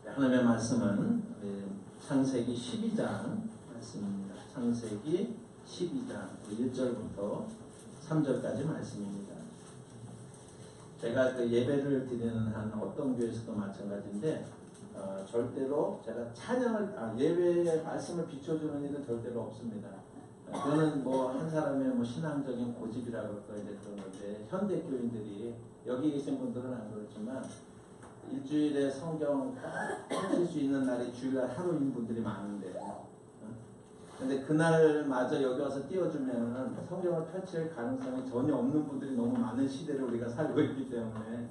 하나님의 말씀은 창세기 12장 말씀입니다. 창세기 12장 1절부터 3절까지 말씀입니다. 제가 그 예배를 드리는 한 어떤 교회에서도 마찬가지인데 절대로 제가 찬양을 예배의 말씀을 비춰주는 일은 절대로 없습니다. 그거는 뭐 한 사람의 뭐 신앙적인 고집이라고 할까 이제 그런 건데 현대 교인들이 여기 계신 분들은 안 그렇지만 일주일에 성경 펼칠 수 있는 날이 주일날 하루인 분들이 많은데 근데 그날마저 여기 와서 띄워주면 성경을 펼칠 가능성이 전혀 없는 분들이 너무 많은 시대를 우리가 살고 있기 때문에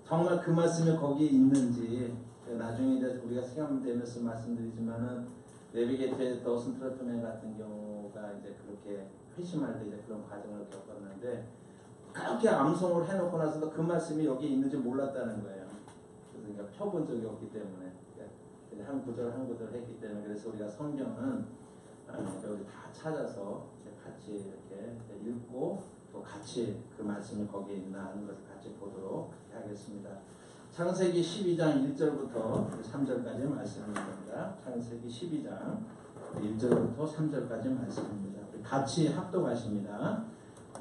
정말 그 말씀이 거기에 있는지 나중에 이제 우리가 시간 되면서 말씀드리지만은 내비게이트의 더슨 트로트맨 같은 경우가 이제 그렇게 회심할 때 이제 그런 과정을 겪었는데 그렇게 암송을 해놓고 나서도 그 말씀이 여기에 있는지 몰랐다는 거예요. 그러니까 펴본 적이 없기 때문에 한 구절 한 구절 했기 때문에 그래서 우리가 성경은 여기 다 찾아서 같이 이렇게 읽고 또 같이 그 말씀이 거기에 있나 하는 것을 같이 보도록 하겠습니다. 창세기 12장 1절부터 3절까지 말씀입니다. 창세기 12장 1절부터 3절까지 말씀입니다. 같이 합독하십니다.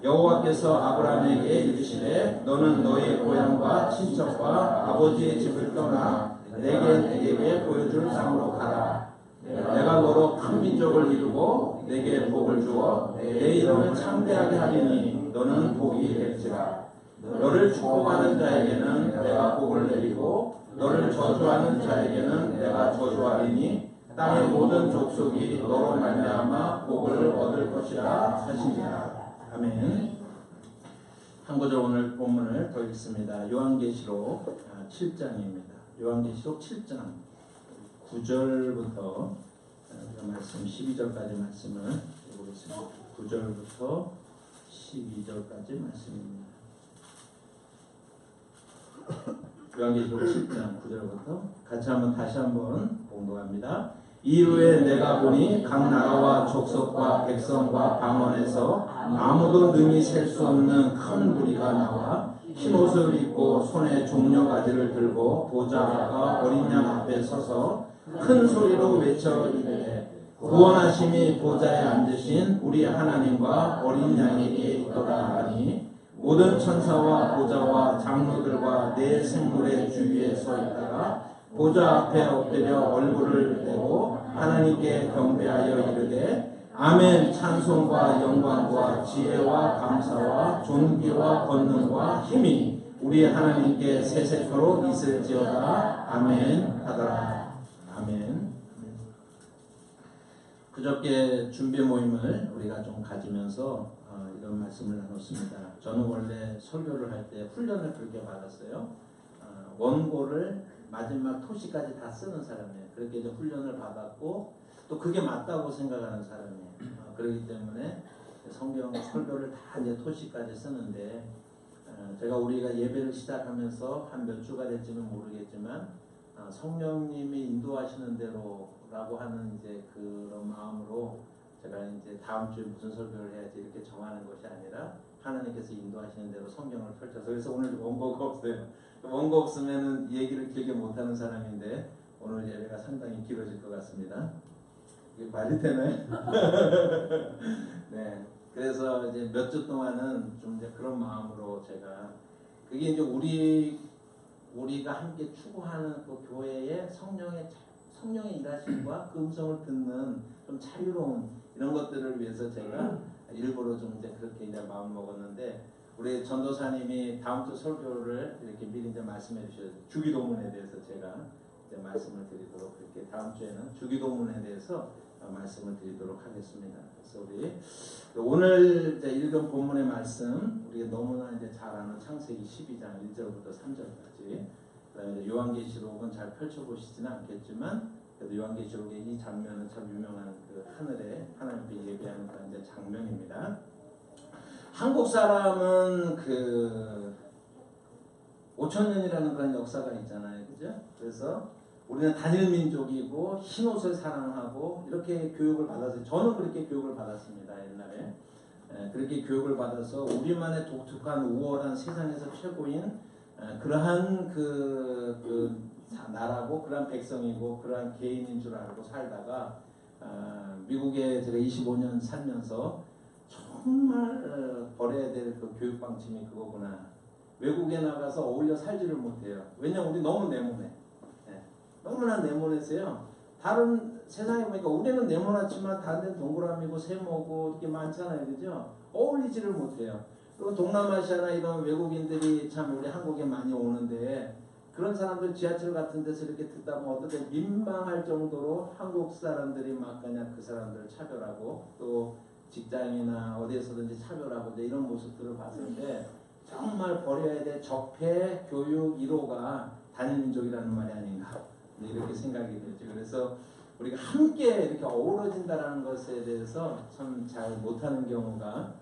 여호와께서 아브라함에게 이르시되 너는 너의 고향과 친척과 아버지의 집을 떠나 내게 보여줄 땅으로 가라. 내가 너로 큰 민족을 이루고 내게 복을 주어 내 이름을 창대하게 하리니 너는 복이 될지라. 너를 축복하는 자에게는 내가 복을 내리고 너를 저주하는 자에게는 내가 저주하리니 땅의 모든 족속이 너로 말미암아 복을 얻을 것이라 하시니라. 아멘. 한 구절 오늘 본문을 더 읽습니다. 요한계시록 7장입니다. 요한계시록 7장 9절부터 말씀 12절까지 말씀을 읽어보겠습니다. 9절부터 12절까지 말씀입니다. 요한계시록 7장 9절부터 같이 다시 한번 공독합니다. 이후에 내가 보니 각 나라와 족속과 백성과 방언에서 아무도 능히 셀 수 없는 큰 무리가 나와 흰 옷을 입고 손에 종려가지를 들고 보좌와 어린 양 앞에 서서 큰 소리로 외쳐 이르되 구원하심이 보좌에 앉으신 우리 하나님과 어린 양에게 있도다 하니 모든 천사와 보좌와 장로들과 네 생물의 주위에 서 있다가 보좌 앞에 엎드려 얼굴을 대고 하나님께 경배하여 이르되 아멘. 찬송과 영광과 지혜와 감사와 존귀와 권능과 힘이 우리 하나님께 세세토록 있을지어다. 아멘 하더라. 아멘. 그저께 준비 모임을 우리가 좀 가지면서 이런 말씀을 나눴습니다. 저는 원래 설교를 할 때 훈련을 그렇게 받았어요. 원고를 마지막 토시까지 다 쓰는 사람이에요. 그렇게 이제 훈련을 받았고 또 그게 맞다고 생각하는 사람이에요. 그렇기 때문에 성경 설교를 다 이제 토시까지 쓰는데 제가 우리가 예배를 시작하면서 한 몇 주가 될지는 모르겠지만 성령님이 인도하시는 대로라고 하는 이제 그런 마음으로 제가 이제 다음 주에 무슨 설교를 해야지 이렇게 정하는 것이 아니라 하나님께서 인도하시는 대로 성경을 펼쳐서 그래서 오늘 원고가 없어요. 원고 없으면은 얘기를 길게 못하는 사람인데 오늘 예배가 상당히 길어질 것 같습니다. 이게 말이 되나요? 네. 그래서 이제 몇 주 동안은 좀 이제 그런 마음으로 제가 그게 이제 우리가 함께 추구하는 그 교회의 성령의 일하심과 그 음성을 듣는 좀 자유로운 이런 것들을 위해서 제가 일부러 좀 이제 그렇게 이제 마음 먹었는데 우리 전도사님이 다음 주 설교를 이렇게 미리 이제 말씀해 주셔서 주기도문에 대해서 제가 이제 말씀을 드리도록 그렇게 다음 주에는 주기도문에 대해서 말씀을 드리도록 하겠습니다. 그래서 우리 오늘 이제 읽은 본문의 말씀 우리가 너무나 이제 잘 아는 창세기 12장 1절부터 3절까지 그다음에 요한계시록은 잘 펼쳐보시지는 않겠지만 그래도 요한계시록의 이 장면은 참 유명한 그 하늘에 하나님께 예배하는 그런 이제 장면입니다. 한국 사람은 그 5,000년이라는 그런 역사가 있잖아요, 그죠? 그래서 우리는 단일 민족이고 흰 옷을 사랑하고 이렇게 교육을 받았어요. 저는 그렇게 교육을 받았습니다, 옛날에. 그렇게 교육을 받아서 우리만의 독특한 우월한 세상에서 최고인 그러한 그 나라고 그러한 백성이고 그러한 개인인 줄 알고 살다가 미국에 제가 25년 살면서 정말 버려야 될 그 교육 방침이 그거구나. 외국에 나가서 어울려 살지를 못해요. 왜냐면 우리 너무 네모네. 네. 너무나 네모내세요. 다른 세상에 보니까 우리는 네모나지만 다른 데는 동그라미고 세모고 이렇게 많잖아요. 그죠? 어울리지를 못해요. 그리고 동남아시아나 이런 외국인들이 참 우리 한국에 많이 오는데 그런 사람들 지하철 같은 데서 이렇게 듣다 보면 어떨 때 민망할 정도로 한국 사람들이 막 그냥 그 사람들을 차별하고 또 직장이나 어디에서든지 차별하고 이런 모습들을 봤을 때 정말 버려야 될 적폐 교육 1호가 단일민족이라는 말이 아닌가 이렇게 생각이 되죠. 그래서 우리가 함께 이렇게 어우러진다라는 것에 대해서 참 잘 못하는 경우가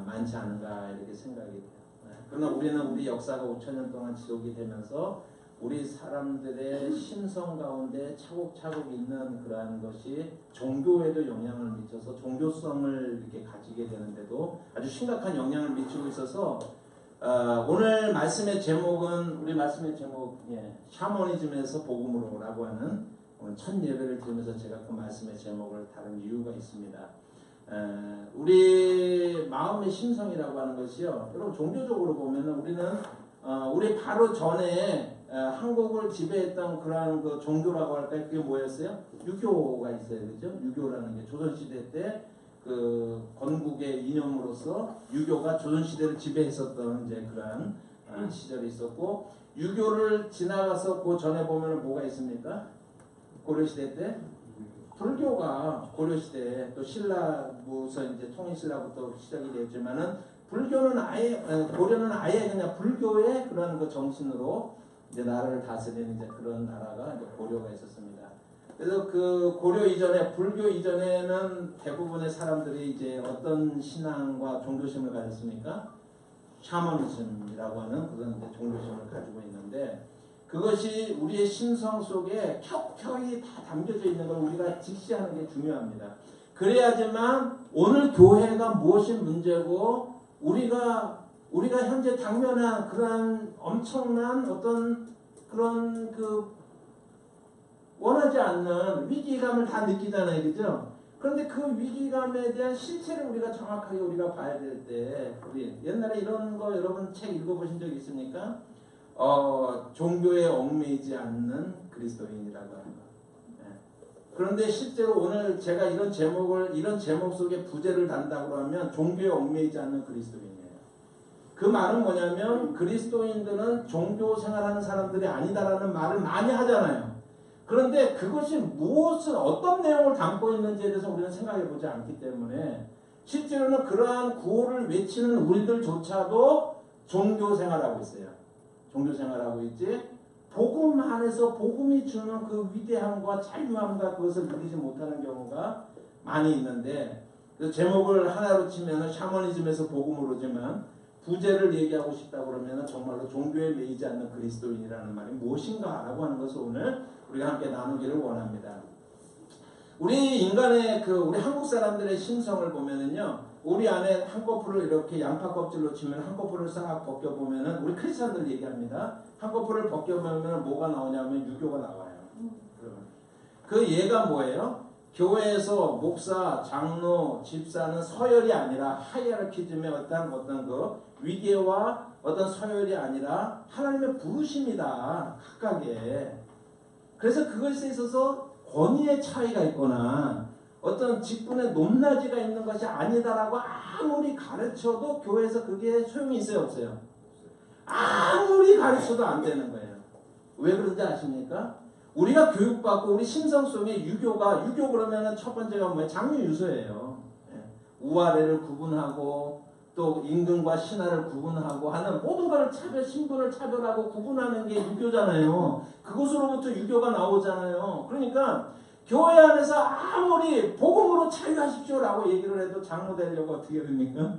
많지 않은가 이렇게 생각이 돼요. 그러나 우리는 우리 역사가 5,000년 동안 지속이 되면서 우리 사람들의 심성 가운데 차곡차곡 있는 그러한 것이 종교에도 영향을 미쳐서 종교성을 이렇게 가지게 되는데도 아주 심각한 영향을 미치고 있어서 오늘 말씀의 제목은 우리 말씀의 제목 샤머니즘에서 복음으로라고 하는 오늘 첫 예배를 드리면서 제가 그 말씀의 제목을 다룬 이유가 있습니다. 우리 마음의 심성이라고 하는 것이요. 여러분 종교적으로 보면은 우리는 우리 바로 전에 한국을 지배했던 그러한 그 종교라고 할까요? 그게 뭐였어요? 유교가 있어요, 그죠? 유교라는 게 조선 시대 때 그 건국의 이념으로서 유교가 조선 시대를 지배했었던 이제 그러한 시절이 있었고 유교를 지나가서 그 전에 보면은 뭐가 있습니까? 고려 시대 때 불교가 고려 시대 또 신라부터 이제 통일신라부터 시작이 됐지만은 불교는 아예 고려는 아예 그냥 불교의 그런 그 정신으로 이제 나라를 다스리는 이제 그런 나라가 이제 고려가 있었습니다. 그래서 그 고려 이전에 불교 이전에는 대부분의 사람들이 이제 어떤 신앙과 종교심을 가졌습니까? 샤머니즘이라고 하는 그런 이제 종교심을 가지고 있는데 그것이 우리의 심성 속에 켜켜이 다 담겨져 있는 걸 우리가 직시하는 게 중요합니다. 그래야지만 오늘 교회가 무엇이 문제고 우리가 현재 당면한 그러한 엄청난 어떤 그런 그 원하지 않는 위기감을 다 느끼잖아요, 그죠? 그런데 그 위기감에 대한 실체를 우리가 정확하게 우리가 봐야 될 때, 우리 옛날에 이런 거 여러분 책 읽어보신 적 있습니까? 종교에 얽매이지 않는 그리스도인이라고 하는 거. 네. 그런데 실제로 오늘 제가 이런 제목 속에 부제를 단다고 하면 종교에 얽매이지 않는 그리스도인이에요. 그 말은 뭐냐면 그리스도인들은 종교 생활하는 사람들이 아니다라는 말을 많이 하잖아요. 그런데 그것이 어떤 내용을 담고 있는지에 대해서 우리는 생각해 보지 않기 때문에 실제로는 그러한 구호를 외치는 우리들조차도 종교 생활하고 있어요. 종교 생활하고 있지. 복음 안에서 복음이 주는 그 위대함과 자유함과 그것을 누리지 못하는 경우가 많이 있는데 그 제목을 하나로 치면 샤머니즘에서 복음으로지만 부제를 얘기하고 싶다 그러면 정말로 종교에 매이지 않는 그리스도인이라는 말이 무엇인가라고 하는 것을 오늘 우리가 함께 나누기를 원합니다. 우리 인간의 우리 한국 사람들의 심성을 보면은요, 우리 안에 한꺼풀을 이렇게 양파 껍질로 치면 한꺼풀을 싹 벗겨보면은 우리 크리스천들 얘기합니다. 한꺼풀을 벗겨보면 뭐가 나오냐면 유교가 나와요. 그 예가 뭐예요? 교회에서 목사, 장로, 집사는 서열이 아니라 하이어르키즘의 어떤 그 위계와 어떤 서열이 아니라 하나님의 부르심이다. 각각의. 그래서 그것에 있어서 권위의 차이가 있거나 어떤 직분의 높낮이가 있는 것이 아니다라고 아무리 가르쳐도 교회에서 그게 소용이 있어요, 없어요? 아무리 가르쳐도 안 되는 거예요. 왜 그런지 아십니까? 우리가 교육받고 우리 심성 속에 유교 그러면은 첫 번째가 뭐예요? 장유유서예요. 우아래를 구분하고 또 임금과 신하를 구분하고 하는 모든 걸 신분을 차별하고 구분하는 게 유교잖아요. 그것으로부터 유교가 나오잖아요. 그러니까 교회 안에서 아무리 복음으로 자유하십시오라고 얘기를 해도 장로 되려고 어떻게 됩니까?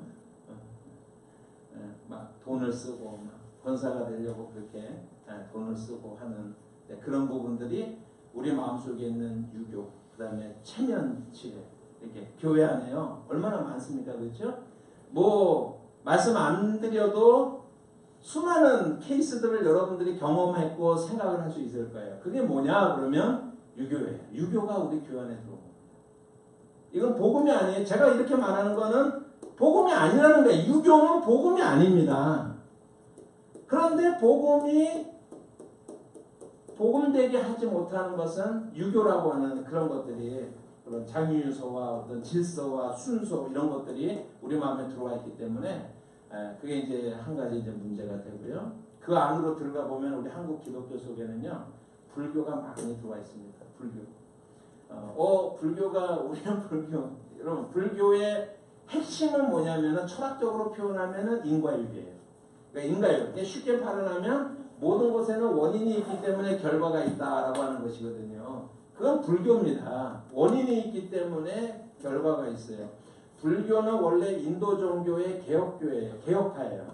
막 돈을 쓰고 막 권사가 되려고 그렇게 돈을 쓰고 하는 그런 부분들이 우리 마음속에 있는 유교, 그 다음에 체면치레 이렇게 교회 안에요. 얼마나 많습니까? 그렇죠? 뭐 말씀 안 드려도 수많은 케이스들을 여러분들이 경험했고 생각을 할 수 있을 거예요. 그게 뭐냐 그러면 유교예요. 유교가 우리 교회 안에 들어온 겁니다. 이건 복음이 아니에요. 제가 이렇게 말하는 거는 복음이 아니라는 거예요. 유교는 복음이 아닙니다. 그런데 복음되게 하지 못하는 것은 유교라고 하는 그런 것들이, 그런 장유유서와 어떤 질서와 순서 이런 것들이 우리 마음에 들어와 있기 때문에 그게 이제 한 가지 이제 문제가 되고요. 그 안으로 들어가 보면 우리 한국 기독교 속에는요 불교가 많이 들어와 있습니다. 불교가 우리는 불교. 여러분 불교의 핵심은 뭐냐면은 철학적으로 표현하면은 인과율이에요. 그러니까 인과율. 쉽게 발언하면 모든 것에는 원인이 있기 때문에 결과가 있다라고 하는 것이거든요. 그건 불교입니다. 원인이 있기 때문에 결과가 있어요. 불교는 원래 인도 종교의 개혁교예요. 개혁파예요.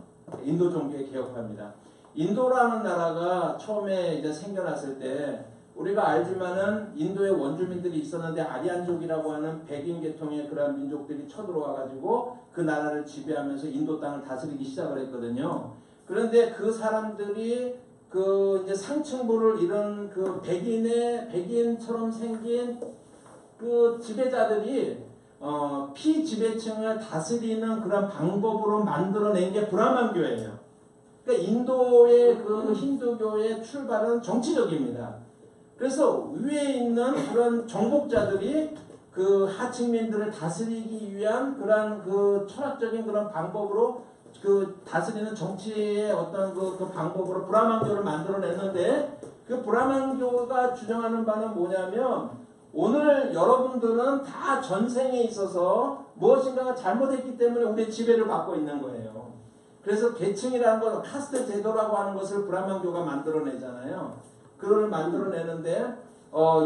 인도 종교의 개혁파입니다. 인도라는 나라가 처음에 이제 생겨났을 때 우리가 알지만은 인도에 원주민들이 있었는데 아리안족이라고 하는 백인 계통의 그런 민족들이 쳐들어와 가지고 그 나라를 지배하면서 인도 땅을 다스리기 시작을 했거든요. 그런데 그 사람들이 그 이제 상층부를 이룬 그 백인처럼 생긴 그 지배자들이 피지배층을 다스리는 그런 방법으로 만들어낸 게 브라만교예요. 그러니까 인도의 그 힌두교의 출발은 정치적입니다. 그래서 위에 있는 그런 정복자들이 그 하층민들을 다스리기 위한 그런 그 철학적인 그런 방법으로 그 다스리는 정치의 어떤 그 방법으로 브라만교를 만들어냈는데, 그 브라만교가 주장하는 바는 뭐냐면 오늘 여러분들은 다 전생에 있어서 무엇인가가 잘못했기 때문에 우리의 지배를 받고 있는 거예요. 그래서 계층이라는 것, 카스트 제도라고 하는 것을 브라만교가 만들어내잖아요. 그걸 만들어내는데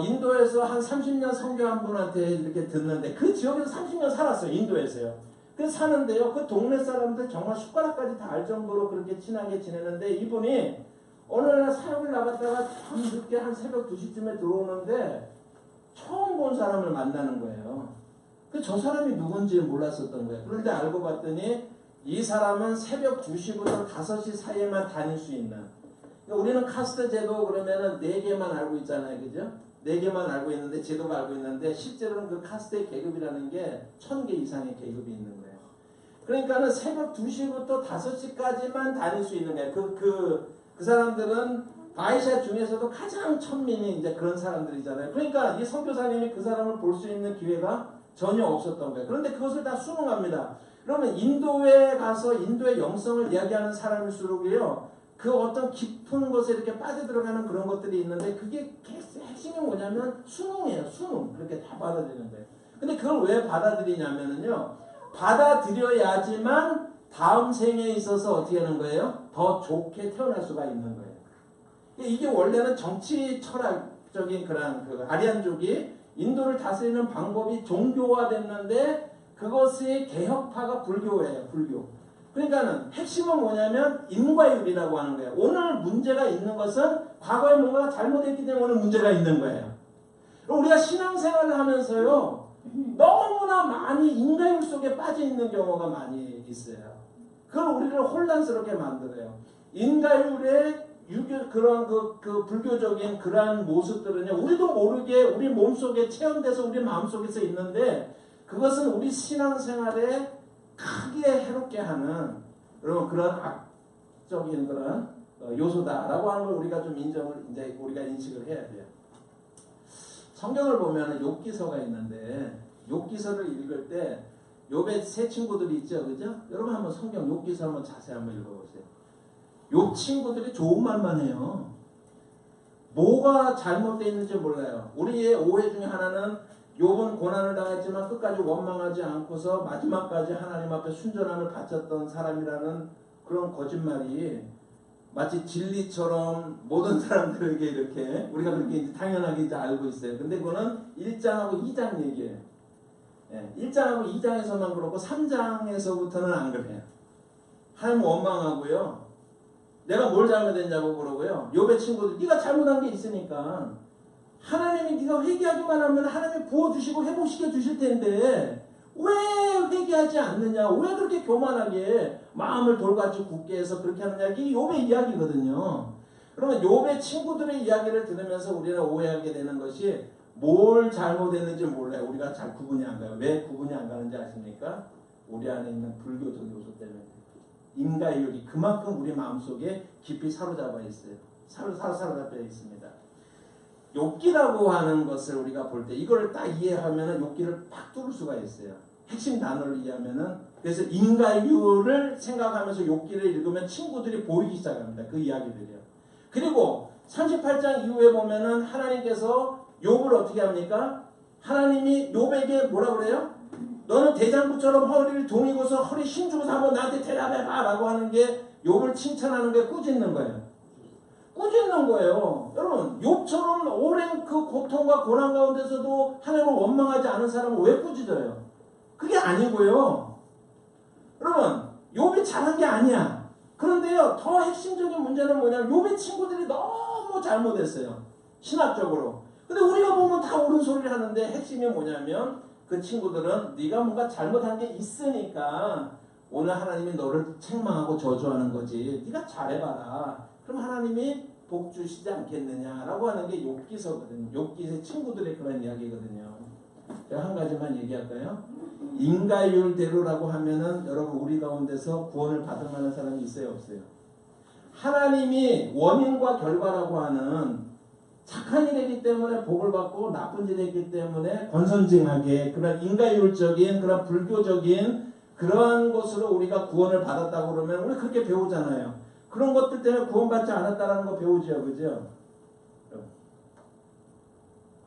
인도에서 한 30년 선교한 분한테 이렇게 듣는데, 그 지역에서 30년 살았어요. 인도에서요. 그래서 사는데요, 그 동네 사람들 정말 숟가락까지 다 알 정도로 그렇게 친하게 지내는데, 이분이 어느 날 사역을 나갔다가 참 늦게 한 새벽 2시쯤에 들어오는데 처음 본 사람을 만나는 거예요. 저 사람이 누군지 몰랐었던 거예요. 그런데 알고 봤더니 이 사람은 새벽 2시부터 5시 사이에만 다닐 수 있는, 그러니까 우리는 카스트 제도 그러면은 4개만 알고 있잖아요. 그죠? 4개만 알고 있는데, 제도가 알고 있는데, 실제로는 그 카스트의 계급이라는 게 1000개 이상의 계급이 있는 거예요. 그러니까는 새벽 2시부터 5시까지만 다닐 수 있는 거예요. 그 사람들은 바이샤 중에서도 가장 천민이 이제 그런 사람들이잖아요. 그러니까 이 선교사님이 그 사람을 볼 수 있는 기회가 전혀 없었던 거예요. 그런데 그것을 다 수능합니다. 그러면 인도에 가서 인도의 영성을 이야기하는 사람일수록요, 그 어떤 깊은 곳에 이렇게 빠져들어가는 그런 것들이 있는데, 그게 핵심이 뭐냐면 수능이에요. 수능. 그렇게 다 받아들이는 거예요. 근데 그걸 왜 받아들이냐면요, 받아들여야지만 다음 생에 있어서 어떻게 하는 거예요? 더 좋게 태어날 수가 있는 거예요. 이게 원래는 정치 철학적인 그런 그 아리안족이 인도를 다스리는 방법이 종교화됐는데, 그것의 개혁파가 불교예요. 불교. 그러니까는 핵심은 뭐냐면 인과율이라고 하는 거예요. 오늘 문제가 있는 것은 과거에 뭔가 잘못했기 때문에 오늘 문제가 있는 거예요. 우리가 신앙생활을 하면서요, 너무나 많이 인과율 속에 빠져 있는 경우가 많이 있어요. 그걸 우리를 혼란스럽게 만들어요. 인과율의 그런 그 불교적인 그러한 모습들은요, 우리도 모르게 우리 몸속에 체험돼서 우리 마음속에서 있는데, 그것은 우리 신앙생활에 크게 해롭게 하는 그런 악적인 그런 요소다라고 하는 걸 우리가 좀 이제 우리가 인식을 해야 돼요. 성경을 보면 욥기서가 있는데, 욥기서를 읽을 때 욥의 세 친구들이 있죠, 그죠? 여러분 한번 성경 욥기서 한번 자세히 한번 읽어보세요. 욥 친구들이 좋은 말만 해요. 뭐가 잘못되어 있는지 몰라요. 우리의 오해 중에 하나는 욥은 고난을 당했지만 끝까지 원망하지 않고서 마지막까지 하나님 앞에 순전함을 바쳤던 사람이라는 그런 거짓말이 마치 진리처럼 모든 사람들에게 이렇게 우리가 그렇게 이제 당연하게 이제 알고 있어요. 근데 그거는 1장하고 2장 얘기예요. 1장하고 2장에서만 그렇고 3장에서부터는 안 그래요. 하나님 원망하고요, 내가 뭘 잘못했냐고 그러고요, 욥의 친구들 네가 잘못한 게 있으니까 하나님이 네가 회개하기만 하면 하나님이 부어주시고 회복시켜 주실 텐데 왜 회개하지 않느냐? 왜 그렇게 교만하게 마음을 돌같이 굳게 해서 그렇게 하느냐? 이게 욥의 이야기거든요. 그러면 욥의 친구들의 이야기를 들으면서 우리는 오해하게 되는 것이 뭘 잘못했는지 몰라요. 우리가 잘 구분이 안 가요. 왜 구분이 안 가는지 아십니까? 우리 안에 있는 불교적 요소 때문에. 인과율이 그만큼 우리 마음속에 깊이 사로잡아 있어요. 사로잡혀 있습니다. 욥기라고 하는 것을 우리가 볼 때 이걸 딱 이해하면 욥기를 팍 뚫을 수가 있어요. 핵심 단어를 이해하면은 그래서 인과율을 생각하면서 욥기를 읽으면 친구들이 보이기 시작합니다. 그 이야기들이요. 그리고 38장 이후에 보면은 하나님께서 욥을 어떻게 합니까? 하나님이 욥에게 뭐라 그래요? 너는 대장부처럼 허리를 동이고서 허리 힘주고서 한번 나한테 대답해봐 라고 하는 게 욥을 칭찬하는 게 꾸짖는 거예요. 꾸짖는 거예요. 여러분 욥처럼 오랜 그 고통과 고난 가운데서도 하나님을 원망하지 않은 사람은 왜 꾸짖어요? 그게 아니고요. 여러분 욥이 잘한 게 아니야. 그런데요 더 핵심적인 문제는 뭐냐면 욥의 친구들이 너무 잘못했어요. 신학적으로. 근데 우리가 보면 다 옳은 소리를 하는데 핵심이 뭐냐면 그 친구들은 네가 뭔가 잘못한 게 있으니까 오늘 하나님이 너를 책망하고 저주하는 거지. 네가 잘해봐라. 그럼 하나님이 복 주시지 않겠느냐라고 하는 게 욥기서거든요. 욥기의 친구들의 그런 이야기거든요. 제가 한 가지만 얘기할까요? 인과율대로라고 하면은 여러분 우리 가운데서 구원을 받을 만한 사람이 있어요, 없어요? 하나님이 원인과 결과라고 하는 착한 일이 있기 때문에 복을 받고 나쁜 일이 있기 때문에 권선징하게 그런 인과율적인 그런 불교적인 그러한 것으로 우리가 구원을 받았다고 그러면 우리 그렇게 배우잖아요. 그런 것들 때문에 구원받지 않았다는 거 배우죠. 그죠?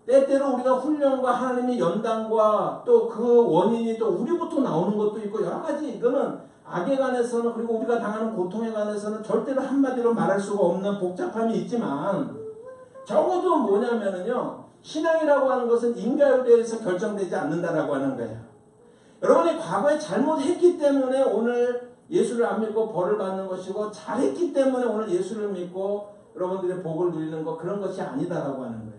때때로 우리가 훈련과 하나님의 연단과 또 그 원인이 또 우리부터 나오는 것도 있고 여러 가지 이거는 악에 관해서는 그리고 우리가 당하는 고통에 관해서는 절대로 한마디로 말할 수가 없는 복잡함이 있지만 적어도 뭐냐면은요 신앙이라고 하는 것은 인과율에서 결정되지 않는다라고 하는 거예요. 여러분이 과거에 잘못했기 때문에 오늘 예수를 안 믿고 벌을 받는 것이고 잘했기 때문에 오늘 예수를 믿고 여러분들의 복을 누리는 것 그런 것이 아니다라고 하는 거예요.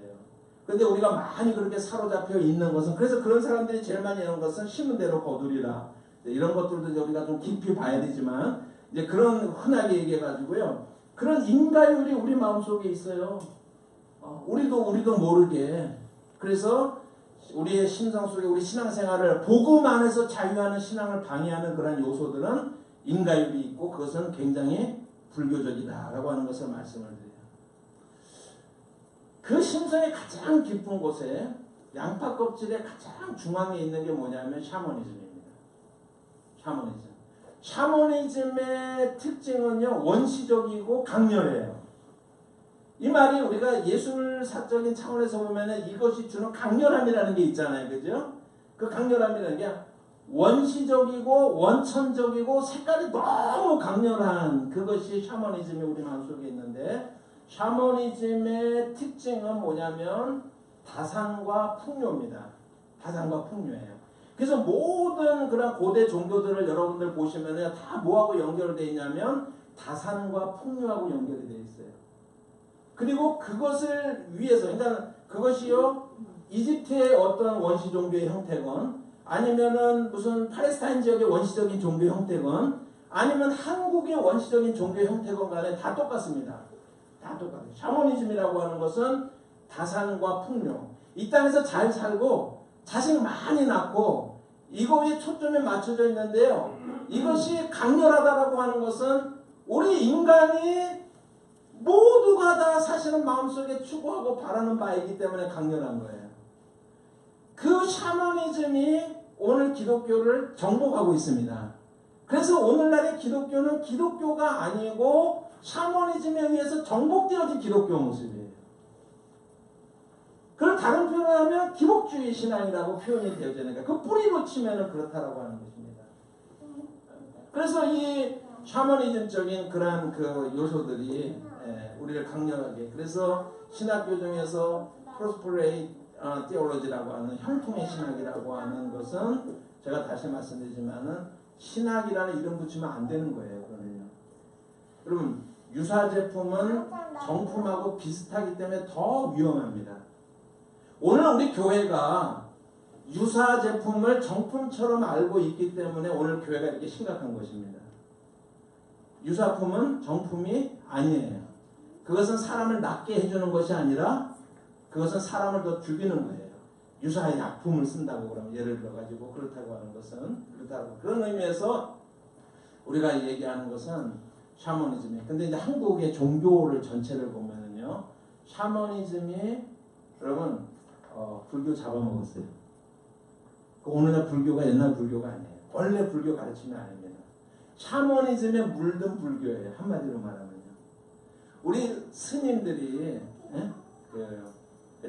그런데 우리가 많이 그렇게 사로잡혀 있는 것은 그래서 그런 사람들이 제일 많이 하는 것은 심은 대로 거두리라. 이런 것들도 이제 우리가 좀 깊이 봐야 되지만 이제 그런 흔하게 얘기해가지고요. 그런 인과율이 우리 마음속에 있어요. 우리도 모르게. 그래서 우리의 심성 속에 우리 신앙생활을 복음 안에서 자유하는 신앙을 방해하는 그런 요소들은 인과율이 있고 그것은 굉장히 불교적이다라고 하는 것을 말씀을 드려요. 그 심성의 가장 깊은 곳에 양파 껍질의 가장 중앙에 있는 게 뭐냐면 샤머니즘입니다. 샤머니즘의 특징은요 원시적이고 강렬해요. 이 말이 우리가 예술사적인 차원에서 보면 이것이 주는 강렬함이라는 게 있잖아요. 그죠? 그 강렬함이라는 게 원시적이고 원천적이고 색깔이 너무 강렬한 그것이 샤머니즘이 우리 마음속에 있는데 샤머니즘의 특징은 뭐냐면 다산과 풍요입니다. 다산과 풍요예요. 그래서 모든 그런 고대 종교들을 여러분들 보시면 다 뭐하고 연결되어 있냐면 다산과 풍요하고 연결이 되어 있어요. 그리고 그것을 위해서, 그러니까 그것이요, 이집트의 어떤 원시 종교의 형태건, 아니면은 무슨 팔레스타인 지역의 원시적인 종교의 형태건, 아니면 한국의 원시적인 종교의 형태건 간에 다 똑같습니다. 다 똑같아요. 샤머니즘이라고 하는 것은 다산과 풍요. 이 땅에서 잘 살고, 자식 많이 낳고, 이거에 초점이 맞춰져 있는데요. 이것이 강렬하다라고 하는 것은 우리 인간이 모두가 다 사실은 마음속에 추구하고 바라는 바이기 때문에 강렬한 거예요. 그 샤머니즘이 오늘 기독교를 정복하고 있습니다. 그래서 오늘날의 기독교는 기독교가 아니고 샤머니즘에 의해서 정복되어진 기독교 모습이에요. 그걸 다른 표현을 하면 기복주의 신앙이라고 표현이 되어지니까 그 뿌리로 치면 그렇다라고 하는 것입니다. 그래서 이 샤머니즘적인 그런 그 요소들이 우리를 강렬하게 그래서 신학교 중에서 프로스퍼레이트 티올로지라고 하는 형통의 신학이라고 하는 것은 제가 다시 말씀드리지만은 신학이라는 이름 붙이면 안 되는 거예요. 그러면요. 여러분 유사 제품은 정품하고 비슷하기 때문에 더 위험합니다. 오늘 우리 교회가 유사 제품을 정품처럼 알고 있기 때문에 오늘 교회가 이렇게 심각한 것입니다. 유사품은 정품이 아니에요. 그것은 사람을 낫게 해주는 것이 아니라 그것은 사람을 더 죽이는 거예요. 유사의 약품을 쓴다고 그러면 예를 들어가지고 그렇다고 하는 것은 그렇다고 그런 의미에서 우리가 얘기하는 것은 샤머니즘이. 근데 이제 한국의 종교를 전체를 보면은요, 샤머니즘이 여러분 불교 잡아먹었어요. 오늘날 불교가 옛날 불교가 아니에요. 원래 불교 가르침이 아닙니다. 샤머니즘에 물든 불교예요. 한마디로 말하면요. 우리 스님들이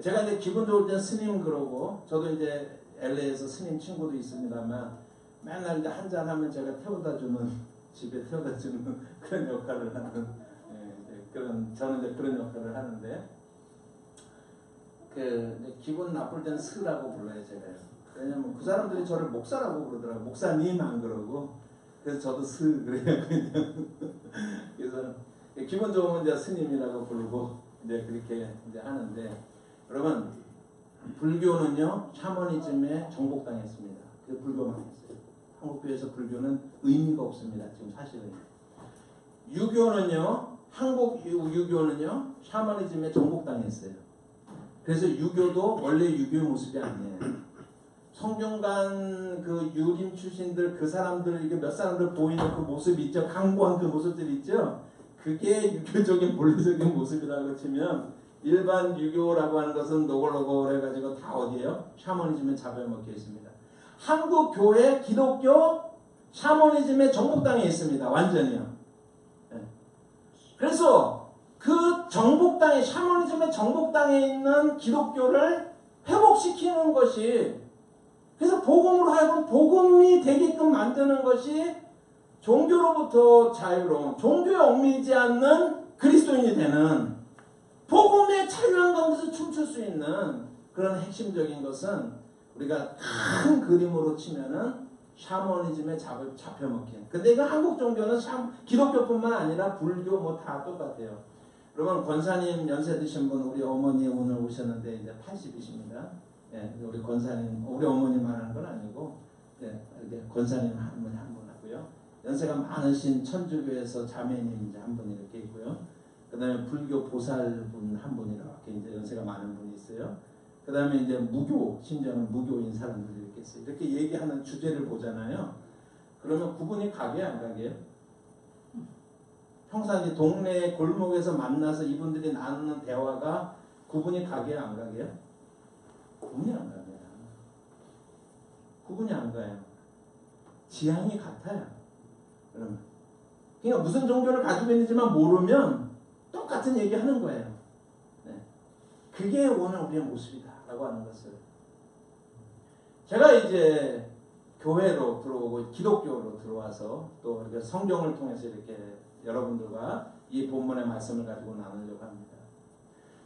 제가 이제 기분 좋을 때 스님 그러고 저도 이제 LA에서 스님 친구도 있습니다만 맨날 이제 한잔 하면 제가 집에 태워다 주는 그런 역할을 하는 저는 이제 그런 역할을 하는데 이제 기분 나쁠 때는 스라고 불러요 제가요. 왜냐면 그 사람들이 저를 목사라고 그러더라고요. 목사님 안 그러고. 그래서 저도 스 그래요. 그래서 기분 좋으면 이제 스님이라고 부르고 이제 그렇게 이제 하는데, 여러분 불교는요 샤머니즘에 정복당했습니다. 그 불교만 했어요. 한국교회에서 불교는 의미가 없습니다. 지금 사실은. 유교는요, 한국 유교는요 샤머니즘에 정복당했어요. 그래서 유교도 원래 유교의 모습이 아니에요. 성균관 그 유림 출신들 그 사람들 이게 몇 사람들 보이는 그 모습 있죠. 강고한 그 모습들 있죠. 그게 유교적인 본래적인 모습이라고 치면 일반 유교라고 하는 것은 노골노골해가지고 다 어디에요? 샤머니즘에 잡아먹혀 있습니다. 한국 교회 기독교 샤머니즘에 정복당해 있습니다. 완전히요. 네. 그래서 그 정복당에 샤머니즘에 정복당해 있는 기독교를 회복시키는 것이, 그래서 복음으로 하여금 복음이 되게끔 만드는 것이 종교로부터 자유로운, 종교에 얽매이지 않는 그리스도인이 되는, 복음의 찬양 가운데서 춤출 수 있는 그런 핵심적인 것은 우리가 큰 그림으로 치면은 샤머니즘에 잡혀먹힌. 근데 이거 한국 종교는 기독교뿐만 아니라 불교 뭐 다 똑같아요. 여러분 권사님 연세 드신 분 우리 어머니 오늘 오셨는데 이제 80이십니다. 예, 우리 권사님, 우리 어머니 말하는 건 아니고, 예, 이렇게 권사님 한 분 하고요. 연세가 많으신 천주교에서 자매님 이제 한 분 이렇게 있고요. 그 다음에 불교 보살분 한 분 이렇게 이제 연세가 많은 분이 있어요. 그 다음에 이제 무교, 심지어는 무교인 사람들이 이렇게 있어요. 이렇게 얘기하는 주제를 보잖아요. 그러면 구분이 가게 안 가게요? 평상시 동네 골목에서 만나서 이분들이 나누는 대화가 구분이 가게 안 가게요? 구분이 안 가요. 구분이 안 가요. 지향이 같아요. 그러면. 그러니까 무슨 종교를 가지고 있는지만 모르면 똑같은 얘기 하는 거예요. 네. 그게 오늘 우리의 모습이다라고 하는 것을. 제가 이제 교회로 들어오고 기독교로 들어와서 또 이렇게 성경을 통해서 이렇게 여러분들과 이 본문의 말씀을 가지고 나누려고 합니다.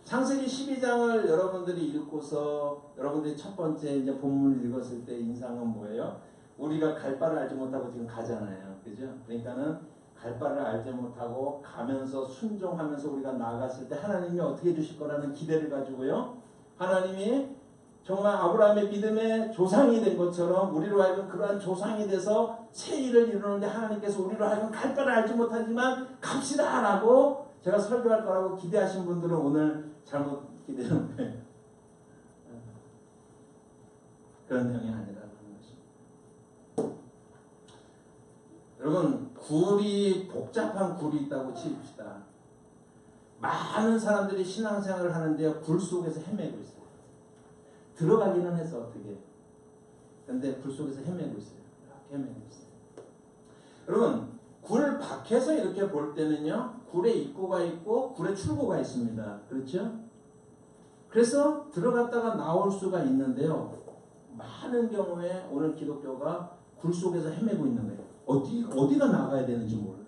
창세기 12장을 여러분들이 읽고서 여러분들이 첫 번째 이제 본문을 읽었을 때 인상은 뭐예요? 우리가 갈 바를 알지 못하고 지금 가잖아요. 그죠? 그러니까는 갈 바를 알지 못하고 가면서 순종하면서 우리가 나아갔을 때 하나님이 어떻게 해주실 거라는 기대를 가지고요. 하나님이 정말 아브라함의 믿음의 조상이 된 것처럼 우리로 하여금 그러한 조상이 돼서 새 일을 이루는데 하나님께서 우리로 하여금 갈 바를 알지 못하지만 갑시다 라고 제가 설교할 거라고 기대하신 분들은 오늘 잘못 기대는 거예요. 그런 내용이 아니라는 것입니다. 여러분 굴이 복잡한 굴이 있다고 칩시다. 많은 사람들이 신앙생활을 하는데 굴 속에서 헤매고 있어요. 들어가기는 해서 어떻게. 근데 굴 속에서 헤매고 있어요. 이렇게 헤매고 있어요. 여러분 굴 밖에서 이렇게 볼 때는요. 굴에 입구가 있고 굴에 출구가 있습니다. 그렇죠? 그래서 들어갔다가 나올 수가 있는데요. 많은 경우에 오늘 기독교가 굴 속에서 헤매고 있는 거예요. 어디가 나가야 되는지 몰라요.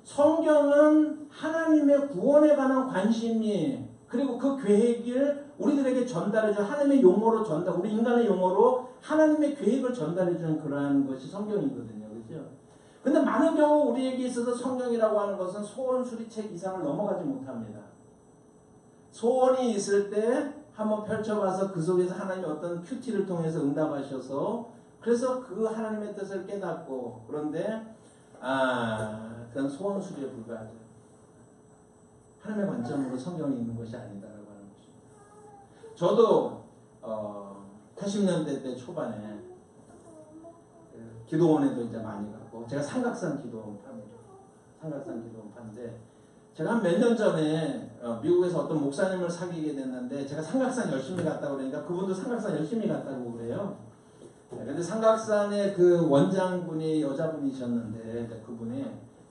성경은 하나님의 구원에 관한 관심이 그리고 그 계획을 우리들에게 전달해주는 하나님의 용어로 우리 인간의 용어로 하나님의 계획을 전달해주는 그러한 것이 성경이거든요. 그렇죠? 근데 많은 경우 우리에게 있어서 성경이라고 하는 것은 소원 수리책 이상을 넘어가지 못합니다. 소원이 있을 때 한번 펼쳐봐서 그 속에서 하나님이 어떤 큐티를 통해서 응답하셔서 그래서 그 하나님의 뜻을 깨닫고 그런데 그건 소원술에 불과하죠. 하나님의 관점으로 성경이 있는 것이 아니다라고 하는 것입니다. 저도 80년대 때 초반에 기도원에도 이제 많이 갔고 제가 삼각산 기도원파입니다. 삼각산 기도원파인데 제가 한 몇 년 전에 미국에서 어떤 목사님을 사귀게 됐는데 제가 삼각산 열심히 갔다고 그러니까 그분도 삼각산 열심히 갔다고 그래요. 근데 삼각산의 그 원장분이 여자분이셨는데 이제 그분이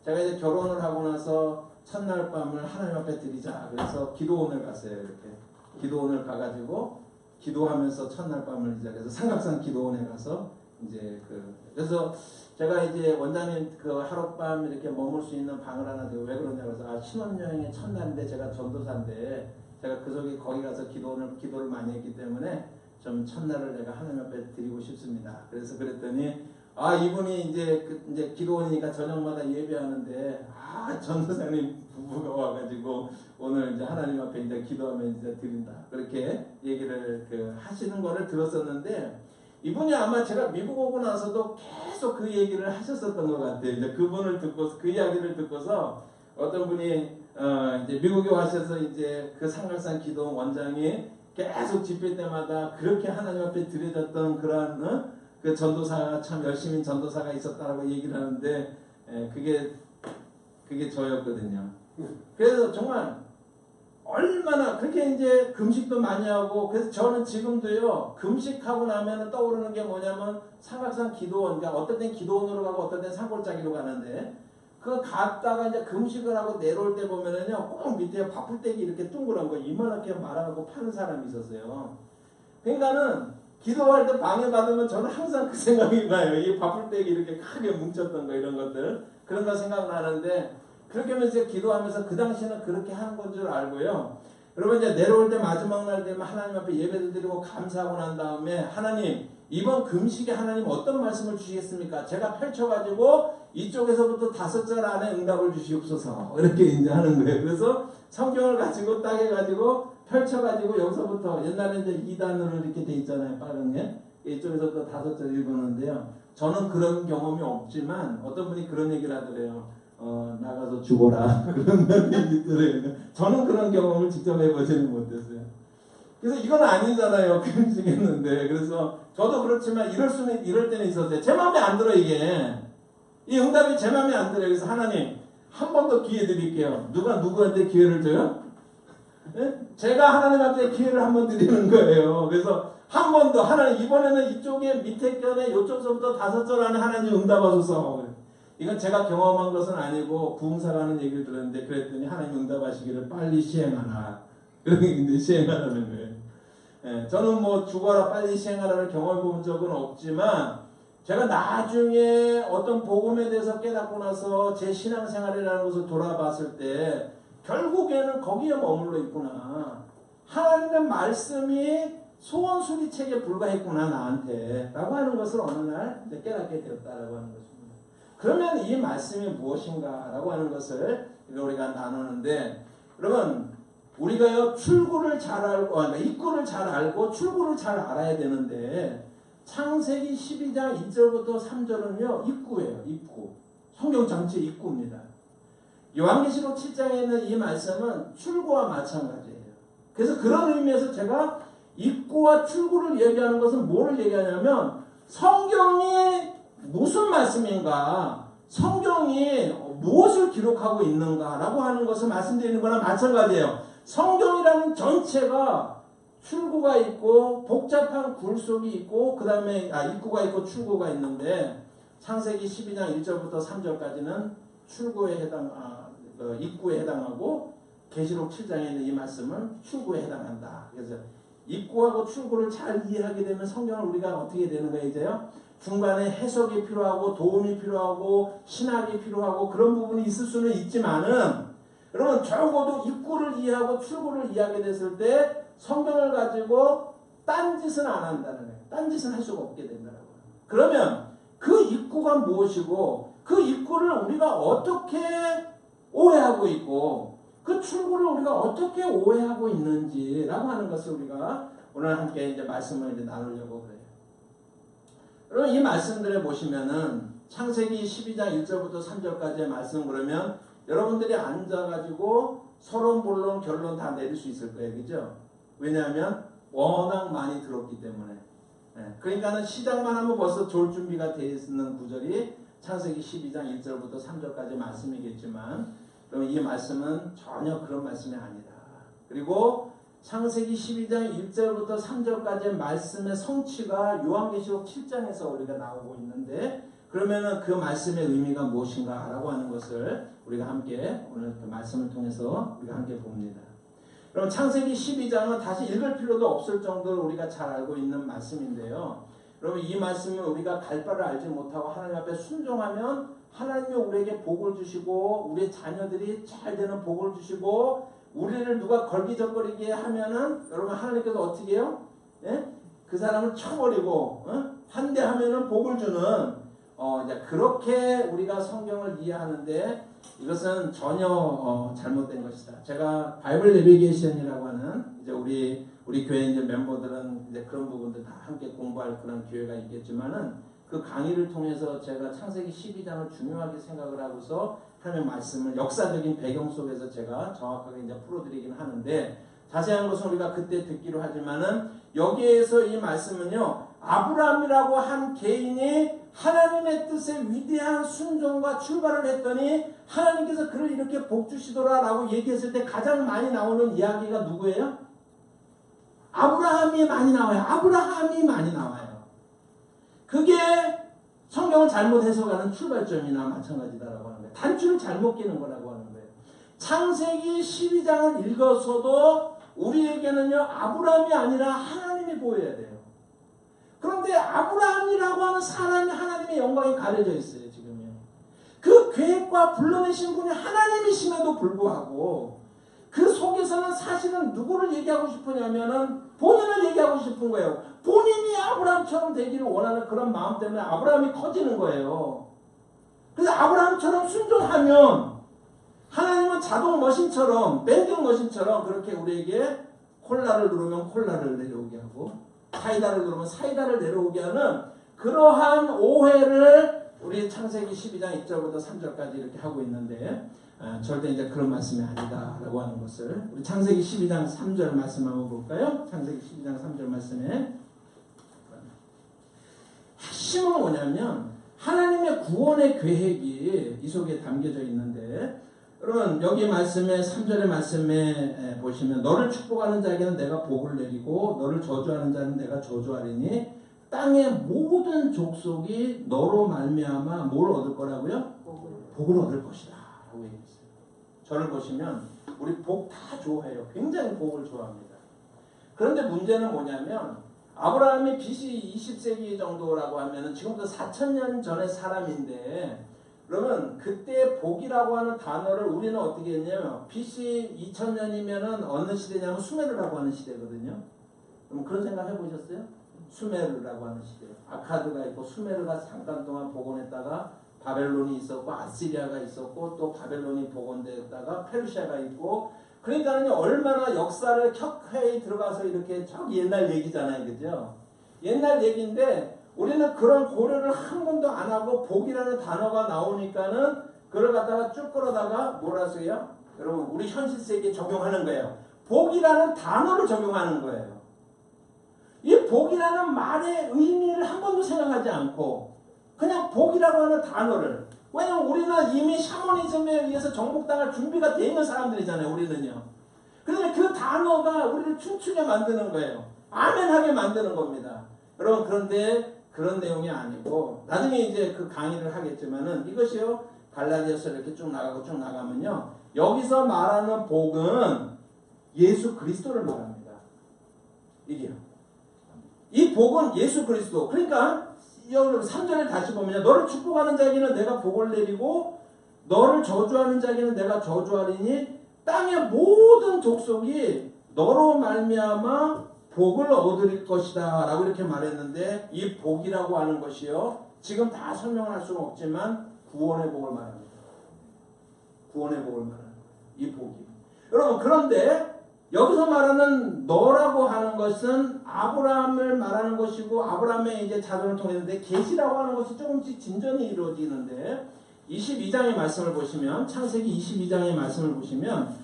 제가 이제 결혼을 하고 나서 첫날 밤을 하나님 앞에 드리자 그래서 기도원을 갔어요. 이렇게 기도원을 가가지고 기도하면서 첫날 밤을 이제 그래서 삼각산 기도원에 가서 이제 그래서 제가 이제 원장님 그 하룻밤 이렇게 머물 수 있는 방을 하나 드리고 왜 그러냐 그래서 신혼여행의 첫날인데 제가 전도사인데 제가 그 속에 거기 가서 기도를 많이 했기 때문에 좀 첫날을 내가 하나님 앞에 드리고 싶습니다. 그래서 그랬더니 이분이 이제 기도원이니까 저녁마다 예배하는데 전도사님 부부가 와가지고 오늘 이제 하나님 앞에 이제 기도하면 이제 드린다 그렇게 얘기를 하시는 거를 들었었는데 이분이 아마 제가 미국 오고 나서도 계속 그 얘기를 하셨었던 것 같아요. 이제 그분을 듣고서 그 이야기를 듣고서 어떤 분이 이제 미국에 와셔서 이제 그 삼각산 기도 원장이 계속 집회 때마다 그렇게 하나님 앞에 드려졌던 그러한 그 전도사가 참 열심히 전도사가 있었다라고 얘기를 하는데 그게 저였거든요. 그래서 정말 얼마나 그렇게 이제 금식도 많이 하고 그래서 저는 지금도요 금식하고 나면 떠오르는 게 뭐냐면 삼각산 기도원 그러니까 어떨 땐 기도원으로 가고 어떨 땐 산골짜기로 가는데 그 갔다가 이제 금식을 하고 내려올 때 보면은요 꼭 밑에 밥풀떼기 이렇게 둥그런 거 이만하게 말아갖고 파는 사람이 있었어요. 그러니까는 기도할 때 방해받으면 저는 항상 그 생각이 나요. 이 밥풀떼기 이렇게 크게 뭉쳤던 거 이런 것들 그런 거 생각나는데 그렇게 하면서 기도하면서 그 당시에는 그렇게 하는 건 줄 알고요. 여러분 이제 내려올 때 마지막 날 되면 하나님 앞에 예배를 드리고 감사하고 난 다음에 하나님 이번 금식에 하나님 어떤 말씀을 주시겠습니까? 제가 펼쳐가지고 이쪽에서부터 5절 안에 응답을 주시옵소서 이렇게 이제 하는 거예요. 그래서 성경을 가지고 딱 해가지고 펼쳐가지고 여기서부터 옛날에 이제 2단으로 이렇게 돼 있잖아요. 빨간게 이쪽에서부터 5절 읽었는데요. 저는 그런 경험이 없지만 어떤 분이 그런 얘기를 하더래요. 나가서 죽어라 그런 말이 있더래요. 저는 그런 경험을 직접 해보지는 못했어요. 그래서 이건 아니잖아요. 금식했는데 그래서 저도 그렇지만 이럴 때는 있었어요. 제 마음에 안 들어 이게 이 응답이 제 마음에 안 들어요. 그래서 하나님 한 번 더 기회 드릴게요. 누가 누구한테 기회를 줘요? 네? 제가 하나님 앞에 기회를 한 번 드리는 거예요. 그래서 한 번 더 하나님 이번에는 이쪽에 밑에 견에 이쪽서부터 5절 안에 하나님 응답하소서. 이건 제가 경험한 것은 아니고 부흥사라는 얘기를 들었는데 그랬더니 하나님 응답하시기를 빨리 시행하라. 그렇게 이제 시행하라는 거예요. 예, 저는 뭐 죽어라 빨리 시행하라를 경험해 본 적은 없지만 제가 나중에 어떤 복음에 대해서 깨닫고 나서 제 신앙생활이라는 것을 돌아봤을 때 결국에는 거기에 머물러 있구나. 하나님의 말씀이 소원수리책에 불과했구나 나한테 라고 하는 것을 어느 날 깨닫게 되었다라고 하는 것입니다. 그러면 이 말씀이 무엇인가 라고 하는 것을 우리가 나누는데 여러분 우리가요 출구를 잘 알고 그러니까 입구를 잘 알고 출구를 잘 알아야 되는데 창세기 12장 1절부터 3절은요 입구예요. 입구. 성경 전체 입구입니다. 요한계시록 7장에 있는 이 말씀은 출구와 마찬가지예요. 그래서 그런 의미에서 제가 입구와 출구를 얘기하는 것은 뭐를 얘기하냐면 성경이 무슨 말씀인가 성경이 무엇을 기록하고 있는가라고 하는 것을 말씀드리는 거랑 마찬가지예요. 성경이라는 전체가 출구가 있고 복잡한 굴속이 있고 그 다음에 입구가 있고 출구가 있는데 창세기 12장 1절부터 3절까지는 출구에 입구에 해당하고 계시록 7장에 있는 이 말씀은 출구에 해당한다. 그래서 입구하고 출구를 잘 이해하게 되면 성경을 우리가 어떻게 되는 거예요 이제요? 중간에 해석이 필요하고 도움이 필요하고 신학이 필요하고 그런 부분이 있을 수는 있지만은 여러분 적어도 입구를 이해하고 출구를 이해하게 됐을 때 성경을 가지고 딴짓은 안 한다는 거예요. 딴짓은 할 수가 없게 된다는 거예요. 그러면 그 입구가 무엇이고 그 입구를 우리가 어떻게 오해하고 있고 그 출구를 우리가 어떻게 오해하고 있는지라고 하는 것을 우리가 오늘 함께 이제 말씀을 이제 나누려고 그래요. 여러분 이 말씀들을 보시면은 창세기 12장 1절부터 3절까지의 말씀 그러면 여러분들이 앉아가지고 서론 본론 결론 다 내릴 수 있을 거예요. 그죠? 왜냐하면 워낙 많이 들었기 때문에. 그러니까는 시작만 하면 벌써 좋을 준비가 되어 있는 구절이 창세기 12장 1절부터 3절까지 말씀이겠지만 그럼 이 말씀은 전혀 그런 말씀이 아니다. 그리고 창세기 12장 1절부터 3절까지의 말씀의 성취가 요한계시록 7장에서 우리가 나오고 있는데 그러면은 그 말씀의 의미가 무엇인가라고 하는 것을 우리가 함께 오늘 그 말씀을 통해서 우리가 함께 봅니다. 그럼 창세기 12장은 다시 읽을 필요도 없을 정도로 우리가 잘 알고 있는 말씀인데요. 여러분 이 말씀은 우리가 갈 바를 알지 못하고 하나님 앞에 순종하면 하나님이 우리에게 복을 주시고 우리 자녀들이 잘 되는 복을 주시고 우리를 누가 걸기적거리게 하면은 여러분 하나님께서 어떻게 해요? 예? 그 사람을 쳐버리고 환대하면은 복을 주는 이제 그렇게 우리가 성경을 이해하는데 이것은 전혀 잘못된 것이다. 제가 바이블 내비게이션이라고 하는 이제 우리 교회 이제 멤버들은 이제 그런 부분들 다 함께 공부할 그런 기회가 있겠지만은 그 강의를 통해서 제가 창세기 12장을 중요하게 생각을 하고서 하나님의 말씀을 역사적인 배경 속에서 제가 정확하게 이제 풀어드리긴 하는데 자세한 것은 우리가 그때 듣기로 하지만은 여기에서 이 말씀은요 아브라함이라고 한 개인이 하나님의 뜻에 위대한 순종과 출발을 했더니 하나님께서 그를 이렇게 복 주시더라라고 얘기했을 때 가장 많이 나오는 이야기가 누구예요? 아브라함이 많이 나와요. 아브라함이 많이 나와요. 그게 성경을 잘못 해석하는 출발점이나 마찬가지다라고 하는 거예요. 단추를 잘못 끼는 거라고 하는 거예요. 창세기 12장을 읽어서도 우리에게는요 아브라함이 아니라 하나님이 보여야 돼요. 그런데 아브라함이라고 하는 사람이 하나님의 영광이 가려져 있어요. 지금요. 그 계획과 불러내신 분이 하나님이심에도 불구하고 그 속에서는 사실은 누구를 얘기하고 싶으냐면은 본인을 얘기하고 싶은 거예요. 본인이 아브라함처럼 되기를 원하는 그런 마음 때문에 아브라함이 커지는 거예요. 그래서 아브라함처럼 순종하면 하나님은 자동 머신처럼 밴딩 머신처럼 그렇게 우리에게 콜라를 누르면 콜라를 내려오게 하고 사이다를 누르면 사이다를 내려오게 하는 그러한 오해를 우리 창세기 12장 1절부터 3절까지 이렇게 하고 있는데 절대 이제 그런 말씀이 아니다라고 하는 것을 우리 창세기 12장 3절 말씀 한번 볼까요? 창세기 12장 3절 말씀에 핵심은 뭐냐면 하나님의 구원의 계획이 이 속에 담겨져 있는데 여러분 여기 말씀에 3절의 말씀에 보시면 너를 축복하는 자에게는 내가 복을 내리고 너를 저주하는 자는 내가 저주하리니 땅의 모든 족속이 너로 말미암아 뭘 얻을 거라고요? 복을 얻을 것이다 라고 얘기했어요. 저를 보시면 우리 복 다 좋아해요. 굉장히 복을 좋아합니다. 그런데 문제는 뭐냐면 아브라함이 BC 20세기 정도라고 하면 지금부터 4,000년 전의 사람인데 그러면 그때 복이라고 하는 단어를 우리는 어떻게 했냐면 BC 2000년이면은 어느 시대냐면 수메르라고 하는 시대거든요. 그럼 그런 생각 해보셨어요? 수메르라고 하는 시대. 아카드가 있고 수메르가 잠깐 동안 복원했다가 바벨론이 있었고 아시리아가 있었고 또 바벨론이 복원됐다가 페르시아가 있고 그러니까는 얼마나 역사를 켜켜이 들어가서 이렇게 저기 옛날 얘기잖아요. 그죠? 옛날 얘기인데 우리는 그런 고려를 한 번도 안 하고 복이라는 단어가 나오니까는 그걸 갖다가 쭉 끌어다가 뭐라서요? 여러분 우리 현실 세계에 적용하는 거예요. 복이라는 단어를 적용하는 거예요. 이 복이라는 말의 의미를 한 번도 생각하지 않고 그냥 복이라고 하는 단어를 왜냐면 우리는 이미 샤머니즘에 의해서 정복당할 준비가 되어 있는 사람들이잖아요. 우리는요. 그러면 그 단어가 우리를 춤추게 만드는 거예요. 아멘하게 만드는 겁니다. 여러분 그런데 그런 내용이 아니고 나중에 이제 그 강의를 하겠지만은 이것이요 갈라디아서 이렇게 쭉 나가면요 여기서 말하는 복은 예수 그리스도를 말합니다. 이게요. 이 복은 예수 그리스도. 그러니까 3절을 다시 보면요 너를 축복하는 자에게는 내가 복을 내리고 너를 저주하는 자에게는 내가 저주하리니 땅의 모든 족속이 너로 말미암아 복을 얻을 것이다 라고 이렇게 말했는데 이 복이라고 하는 것이요 지금 다 설명을 할 수는 없지만 구원의 복을 말합니다. 구원의 복을 말합니다. 이 복이 여러분, 그런데 여기서 말하는 너라고 하는 것은 아브라함을 말하는 것이고 아브라함의 이제 자손을 통했는데, 계시라고 하는 것이 조금씩 진전이 이루어지는데, 22장의 말씀을 보시면, 창세기 22장의 말씀을 보시면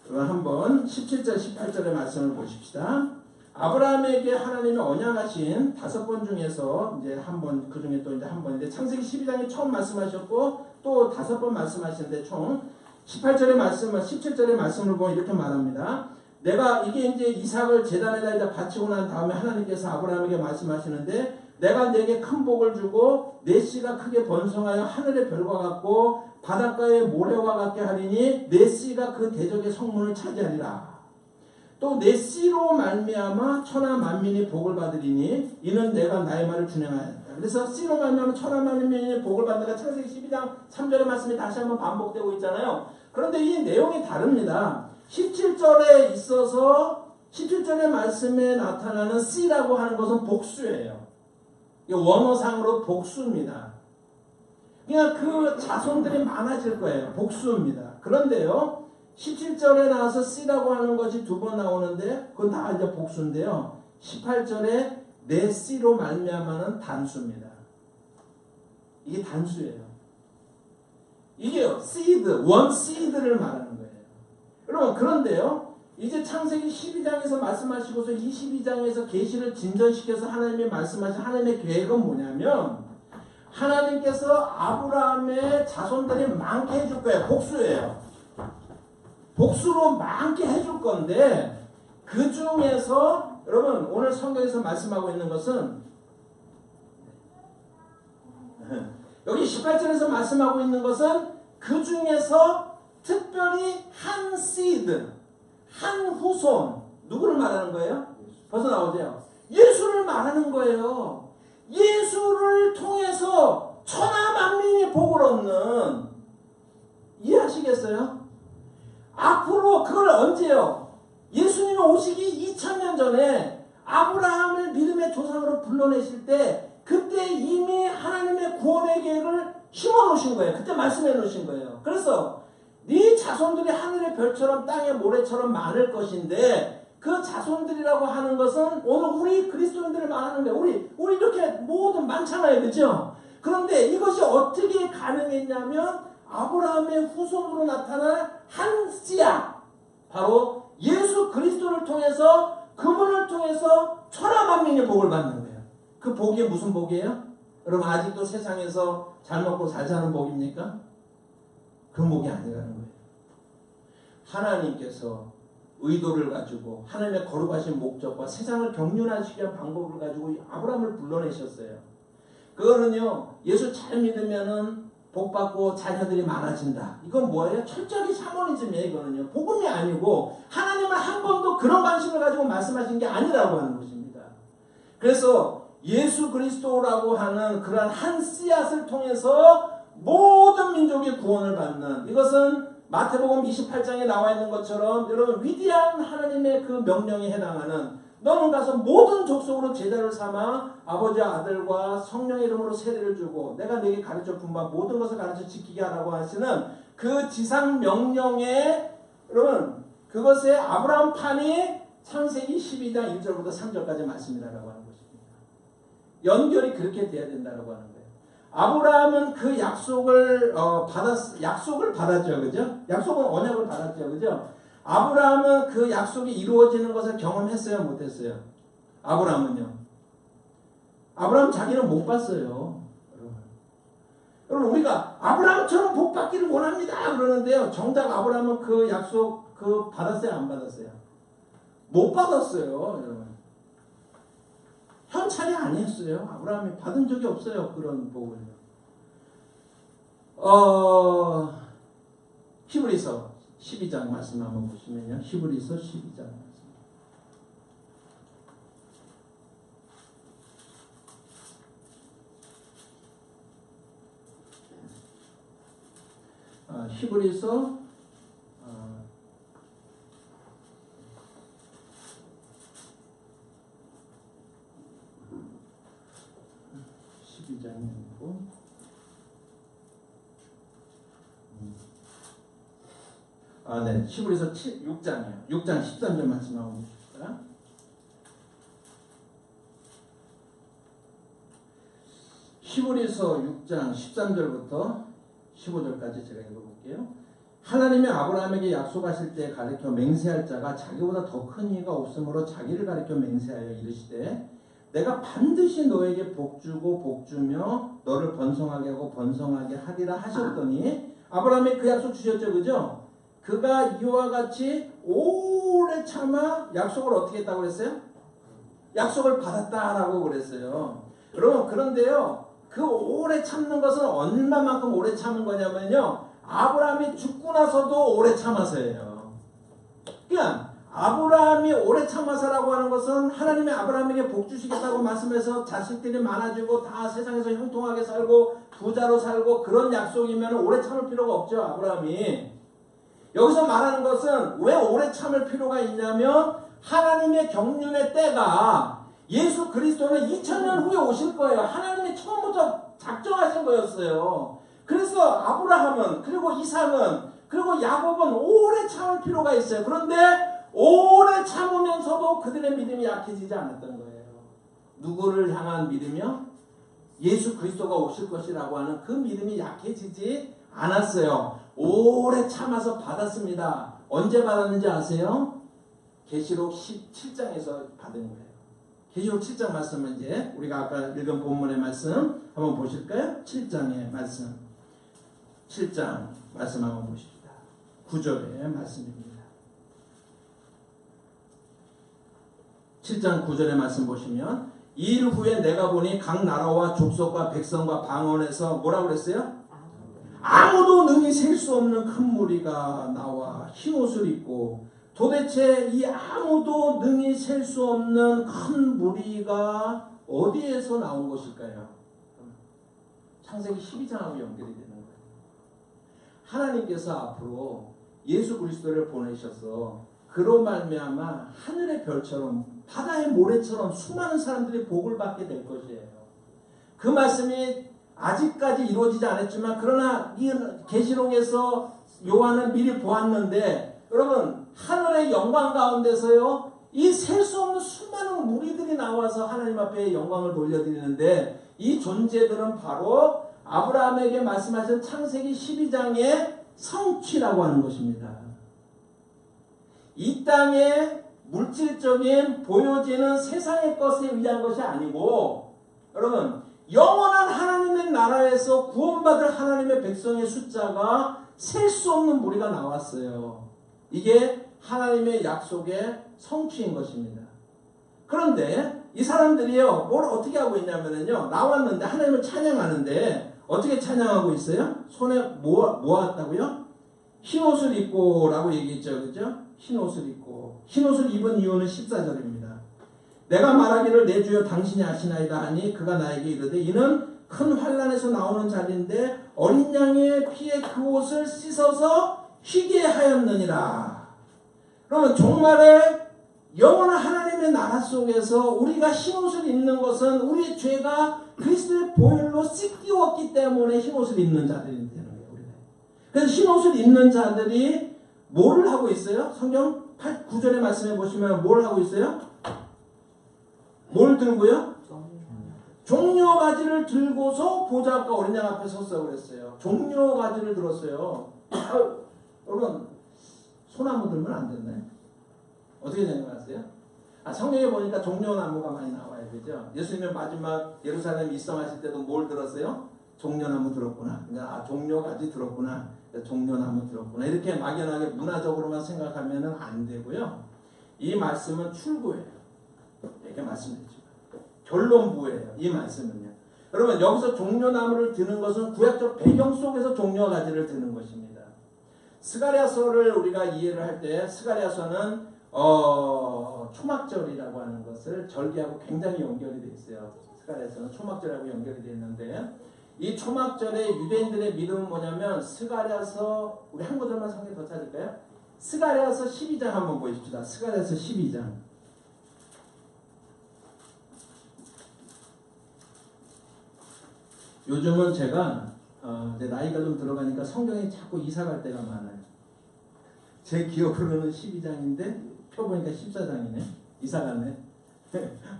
한번 17절 18절의 말씀을 보십시다. 아브라함에게 하나님이 언약하신 5번 중에서 이제 한 번, 그 중에 또 이제 한 번인데, 창세기 12장에 처음 말씀하셨고 또 5번 말씀하시는데, 총 18절의 말씀, 17절의 말씀을 보면 이렇게 말합니다. 내가 이게 이제 이삭을 제단에다 이제 바치고 난 다음에 하나님께서 아브라함에게 말씀하시는데, 내가 내게 큰 복을 주고 내 씨가 크게 번성하여 하늘의 별과 같고 바닷가의 모래와 같게 하리니 내 씨가 그 대적의 성문을 차지하리라. 또 내 씨로 말미암아 천하 만민이 복을 받으리니 이는 내가 나의 말을 준행하였다. 그래서 씨로 말미암아 천하 만민이 복을 받는다. 창세기 12장 3절의 말씀이 다시 한번 반복되고 있잖아요. 그런데 이 내용이 다릅니다. 17절에 있어서 17절의 말씀에 나타나는 씨라고 하는 것은 복수예요. 원어상으로 복수입니다. 그냥 그 자손들이 많아질 거예요. 복수입니다. 그런데요, 17절에 나와서 씨라고 하는 것이 2번 나오는데 그건 다 이제 복수인데요. 18절에 내 씨로 말미암아는 단수입니다. 이게 단수예요. 이게요, seed, one seed를 말하는 거예요. 여러분, 그런데요, 이제 창세기 12장에서 말씀하시고서 22장에서 계시를 진전시켜서 하나님이 말씀하신 하나님의 계획은 뭐냐면, 하나님께서 아브라함의 자손들이 많게 해줄 거예요. 복수예요. 복수로 많게 해줄 건데, 그 중에서 여러분, 오늘 성경에서 말씀하고 있는 것은 여기 18절에서 말씀하고 있는 것은 그 중에서 특별히 한 시드, 한 후손, 누구를 말하는 거예요? 벌써 나오죠? 예수를 말하는 거예요. 예수를 통해서 천하 만민이 복을 얻는, 이해하시겠어요? 앞으로 그걸 언제요? 예수님이 오시기 2000년 전에 아브라함을 믿음의 조상으로 불러내실 때, 그때 이미 하나님의 구원의 계획을 심어 놓으신 거예요. 그때 말씀해 놓으신 거예요. 그래서 네 자손들이 하늘의 별처럼 땅의 모래처럼 많을 것인데, 그 자손들이라고 하는 것은 오늘 우리 그리스도인들을 말하는 거예요. 우리 이렇게 모든 많잖아요. 그죠? 그런데 이것이 어떻게 가능했냐면, 아브라함의 후손으로 나타난 한 씨앗, 바로 예수 그리스도를 통해서, 그분을 통해서 천하 만민이 복을 받는 거예요. 그 복이 무슨 복이에요? 여러분, 아직도 세상에서 잘 먹고 잘 사는 복입니까? 그 복이 아니라는 거예요. 하나님께서 의도를 가지고 하나님의 거룩하신 목적과 세상을 경륜하시기 위한 방법을 가지고 아브라함을 불러내셨어요. 그거는요, 예수 잘 믿으면은 복 받고 자녀들이 많아진다. 이건 뭐예요? 철저하게 샤머니즘이에요. 이거는요, 복음이 아니고 하나님은 한 번도 그런 관심을 가지고 말씀하신 게 아니라고 하는 것입니다. 그래서 예수 그리스도라고 하는 그러한 한 씨앗을 통해서 모든 민족의 구원을 받는, 이것은 마태복음 28장에 나와 있는 것처럼 여러분, 위대한 하나님의 그 명령에 해당하는, 너는 가서 모든 족속으로 제자를 삼아 아버지와 아들과 성령의 이름으로 세례를 주고 내가 너에게 가르쳐 준 바 모든 것을 가르쳐 지키게 하라고 하시는 그 지상 명령에, 여러분, 그것의 아브라함판이 창세기 12장 1절부터 3절까지 말씀이라고 하는 것입니다. 연결이 그렇게 돼야 된다고 하는 거예요. 아브라함은 그 약속을 받았죠. 그죠? 약속은 언약을 받았죠. 그죠? 아브라함은 그 약속이 이루어지는 것을 경험했어요? 못했어요? 아브라함은요? 아브라함 자기는 못 봤어요. 여러분, 우리가 아브라함처럼 복 받기를 원합니다 그러는데요, 정작 아브라함은 그 약속 받았어요? 안 받았어요? 못 받았어요. 여러분, 현찰이 아니었어요. 아브라함이 받은 적이 없어요. 그런 복을. 히브리서 12장 말씀 한번 보시면요. 히브리서 12장 말씀. 히브리서 12장이고 네. 히브리서 6장이에요. 6장 13절 말씀하고 봅시다. 히브리서 6장 13절부터 15절까지 제가 읽어볼게요. 하나님이 아브라함에게 약속하실 때 가르쳐 맹세할 자가 자기보다 더 큰 이가 없으므로 자기를 가르쳐 맹세하여 이르시되 내가 반드시 너에게 복주고 복주며 너를 번성하게 하고 번성하게 하리라 하셨더니 아브라함이 그 약속 주셨죠. 그죠? 그가 이와 같이 오래 참아 약속을 어떻게 했다고 그랬어요? 약속을 받았다라고 그랬어요. 여러분 그런데요. 그 오래 참는 것은 얼마만큼 오래 참은 거냐면요. 아브라함이 죽고 나서도 오래 참아서예요. 그러니까 아브라함이 오래 참아서라고 하는 것은 하나님이 아브라함에게 복 주시겠다고 말씀해서 자식들이 많아지고 다 세상에서 형통하게 살고 부자로 살고 그런 약속이면 오래 참을 필요가 없죠. 아브라함이. 여기서 말하는 것은 왜 오래 참을 필요가 있냐면 하나님의 경륜의 때가 예수 그리스도는 2000년 후에 오실 거예요. 하나님이 처음부터 작정하신 거였어요. 그래서 아브라함은 그리고 이삭은 그리고 야곱은 오래 참을 필요가 있어요. 그런데 오래 참으면서도 그들의 믿음이 약해지지 않았던 거예요. 누구를 향한 믿음이요? 예수 그리스도가 오실 것이라고 하는 그 믿음이 약해지지 않았어요. 오래 참아서 받았습니다. 언제 받았는지 아세요? 계시록 17장에서 받은 거예요. 계시록 7장 말씀은 이제 우리가 아까 읽은 본문의 말씀 한번 보실까요? 7장의 말씀. 7장 말씀 한번 보십시다. 9절의 말씀입니다. 7장 9절의 말씀 보시면 이 일 후에 내가 보니 각 나라와 족속과 백성과 방언에서 뭐라고 그랬어요? 아무도 능히 셀 수 없는 큰 무리가 나와 흰옷을 입고 도대체 이 아무도 능히 셀 수 없는 큰 무리가 어디에서 나온 것일까요? 창세기 12장하고 연결이 되는 거예요. 하나님께서 앞으로 예수 그리스도를 보내셔서 그로 말미암아 하늘의 별처럼 바다의 모래처럼 수많은 사람들이 복을 받게 될 것이에요. 그 말씀이 아직까지 이루어지지 않았지만 그러나 이 계시록에서 요한은 미리 보았는데 여러분 하늘의 영광 가운데서요 이 셀 수 없는 수많은 무리들이 나와서 하나님 앞에 영광을 돌려드리는데 이 존재들은 바로 아브라함에게 말씀하신 창세기 12장의 성취라고 하는 것입니다. 이 땅의 물질적인 보여지는 세상의 것에 의한 것이 아니고 여러분 영원한 하나님의 나라에서 구원받을 하나님의 백성의 숫자가 셀 수 없는 무리가 나왔어요. 이게 하나님의 약속의 성취인 것입니다. 그런데 이 사람들이요 뭘 어떻게 하고 있냐면요 나왔는데 하나님을 찬양하는데 어떻게 찬양하고 있어요? 손에 모았다고요? 흰옷을 입고 라고 얘기했죠. 그죠? 흰옷을 입고 흰옷을 입은 이유는 14절입니다. 내가 말하기를 내 주여 당신이 아시나이다 하니 그가 나에게 이르되 이는 큰 환난에서 나오는 자리인데 어린 양의 피에 그 옷을 씻어서 희게 하였느니라. 그러면 종말에 영원한 하나님의 나라 속에서 우리가 흰옷을 입는 것은 우리의 죄가 그리스도의 보혈로 씻기웠기 때문에 흰옷을 입는 자들이 되는 거예요. 우리가. 그래서 흰옷을 입는 자들이 뭐를 하고 있어요? 성경 9절의 말씀에 보시면 뭘 하고 있어요? 뭘 들고요? 종려가지를 들고서 보좌 앞과 어린 양 앞에 섰다고 그랬어요. 종려가지를 들었어요. 여러분 소나무 들면 안 됐나요? 어떻게 생각하세요? 성경에 보니까 종려나무가 많이 나와요. 그죠? 예수님의 마지막 예루살렘 입성하실 때도 뭘 들었어요? 종려나무 들었구나. 그러니까 종려가지 들었구나. 종려나무 들었구나. 이렇게 막연하게 문화적으로만 생각하면 안 되고요. 이 말씀은 출구예요. 이렇게 말씀드리죠. 결론부예요. 이 말씀은요. 여러분 여기서 종려나무를 드는 것은 구약적 배경 속에서 종려가지를 드는 것입니다. 스가랴서를 우리가 이해를 할 때 스가랴서는 초막절이라고 하는 것을 절기하고 굉장히 연결이 되어 있어요. 스가랴서는 초막절하고 연결이 되어 있는데 이 초막절의 유대인들의 믿음은 뭐냐면 스가랴서 우리 한 구절만 성경 더 찾을까요? 스가랴서 12장 한번 보십시다. 스가랴서 12장. 요즘은 제가 이제 나이가 좀 들어가니까 성경에 자꾸 이사 갈 때가 많아요. 제 기억으로는 12장인데 표 보니까 14장이네. 이사 갔네.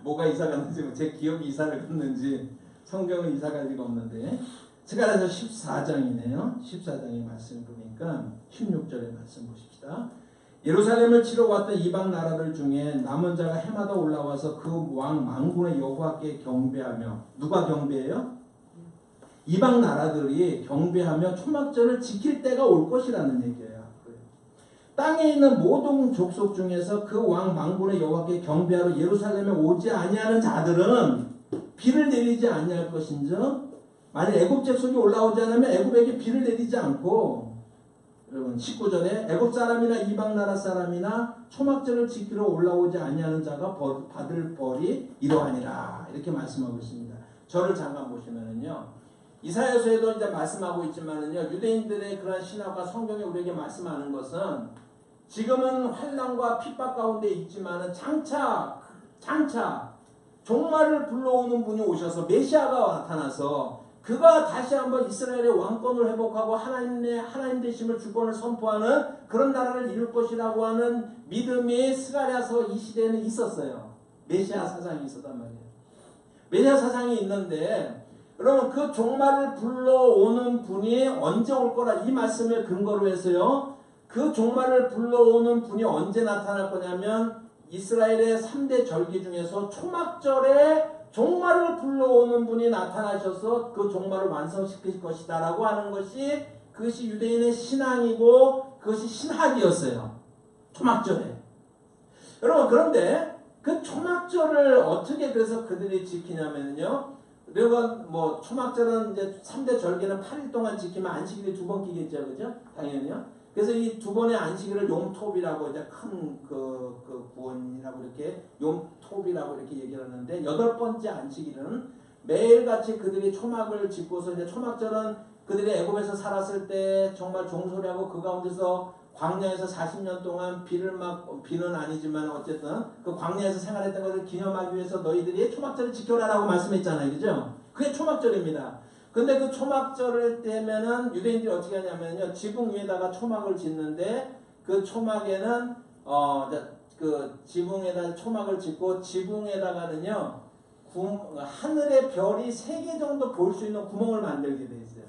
뭐가 이사 갔는지 제 기억이 이사를 갔는지 성경은 이사 갈 리가 없는데 스가랴서 14장이네요. 14장의 말씀 보니까 16절의 말씀 보십시다. 예루살렘을 치러 왔던 이방 나라들 중에 남은 자가 해마다 올라와서 그 왕 만군의 여호와께 경배하며, 누가 경배해요? 이방 나라들이 경배하며 초막절을 지킬 때가 올 것이라는 얘기예요. 땅에 있는 모든 족속 중에서 그 왕 만군의 여호와께 경배하러 예루살렘에 오지 아니하는 자들은 비를 내리지 아니할 것인즉, 만약 애굽 족속이 올라오지 않으면 애굽에게 비를 내리지 않고, 여러분 19절에 애굽 사람이나 이방 나라 사람이나 초막절을 지키러 올라오지 아니하는 자가 받을 벌이 이러하니라, 이렇게 말씀하고 있습니다. 저를 잠깐 보시면은요, 이사야서에도 이제 말씀하고 있지만은요, 유대인들의 그런 신학과 성경에 우리에게 말씀하는 것은 지금은 환난과 핍박 가운데 있지만은 장차 종말을 불러오는 분이 오셔서 메시아가 나타나서 그가 다시 한번 이스라엘의 왕권을 회복하고 하나님 되심을 주권을 선포하는 그런 나라를 이룰 것이라고 하는 믿음이 스가랴서 이 시대에는 있었어요. 메시아 사상이 있었단 말이에요. 메시아 사상이 있는데, 그러면 그 종말을 불러오는 분이 언제 올 거라, 이 말씀을 근거로 해서요, 그 종말을 불러오는 분이 언제 나타날 거냐면 이스라엘의 3대 절기 중에서 초막절에 종말을 불러오는 분이 나타나셔서 그 종말을 완성시킬 것이다 라고 하는 것이, 그것이 유대인의 신앙이고 그것이 신학이었어요. 초막절에. 여러분, 그런데 그 초막절을 어떻게 그래서 그들이 지키냐면요, 여러분 뭐 초막절은 이제 3대 절기는 8일 동안 지키면 안식일이 2번 끼겠죠, 그죠? 당연히요. 그래서 이 2번의 안식일을 용톱이라고, 이제 큰 구원이라고 이렇게 용톱이라고 이렇게 얘기를 하는데, 8번째 안식일은 매일같이 그들이 초막을 짓고서, 이제 초막절은 그들이 애굽에서 살았을 때 정말 종소리하고 그 가운데서 광야에서 40년 동안 비는 아니지만 어쨌든 그 광야에서 생활했던 것을 기념하기 위해서 너희들이 초막절을 지켜라라고 말씀했잖아요, 그죠? 그게 초막절입니다. 근데 그 초막절을 때면은 유대인들이 어떻게 하냐면요, 지붕 위에다가 초막을 짓는데, 그 초막에는 그 지붕에다 초막을 짓고 지붕에다가는요 하늘의 별이 3개 정도 보일 수 있는 구멍을 만들게 돼 있어요.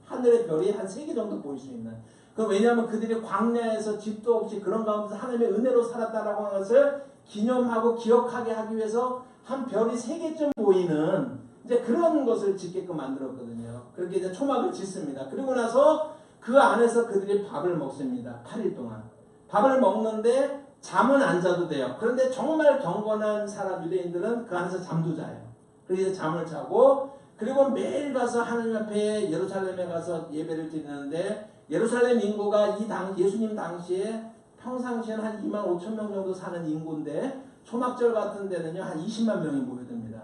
하늘의 별이 한 3개 정도 보일 수 있는. 그 왜냐하면 그들이 광야에서 집도 없이 그런 가운데서 하나님의 은혜로 살았다라고 하는 것을 기념하고 기억하게 하기 위해서 한 별이 3개쯤 보이는 이제 그런 것을 짓게끔 만들었거든요. 그렇게 이제 초막을 짓습니다. 그리고 나서 그 안에서 그들이 밥을 먹습니다. 8일 동안. 밥을 먹는데 잠은 안 자도 돼요. 그런데 정말 경건한 사람 유대인들은 그 안에서 잠도 자요. 그래서 잠을 자고, 그리고 매일 가서 하나님 앞에 예루살렘에 가서 예배를 드리는데, 예루살렘 인구가 예수님 당시에 평상시에는 한 2만 5천 명 정도 사는 인구인데, 초막절 같은 데는요 한 20만 명이 모여듭니다.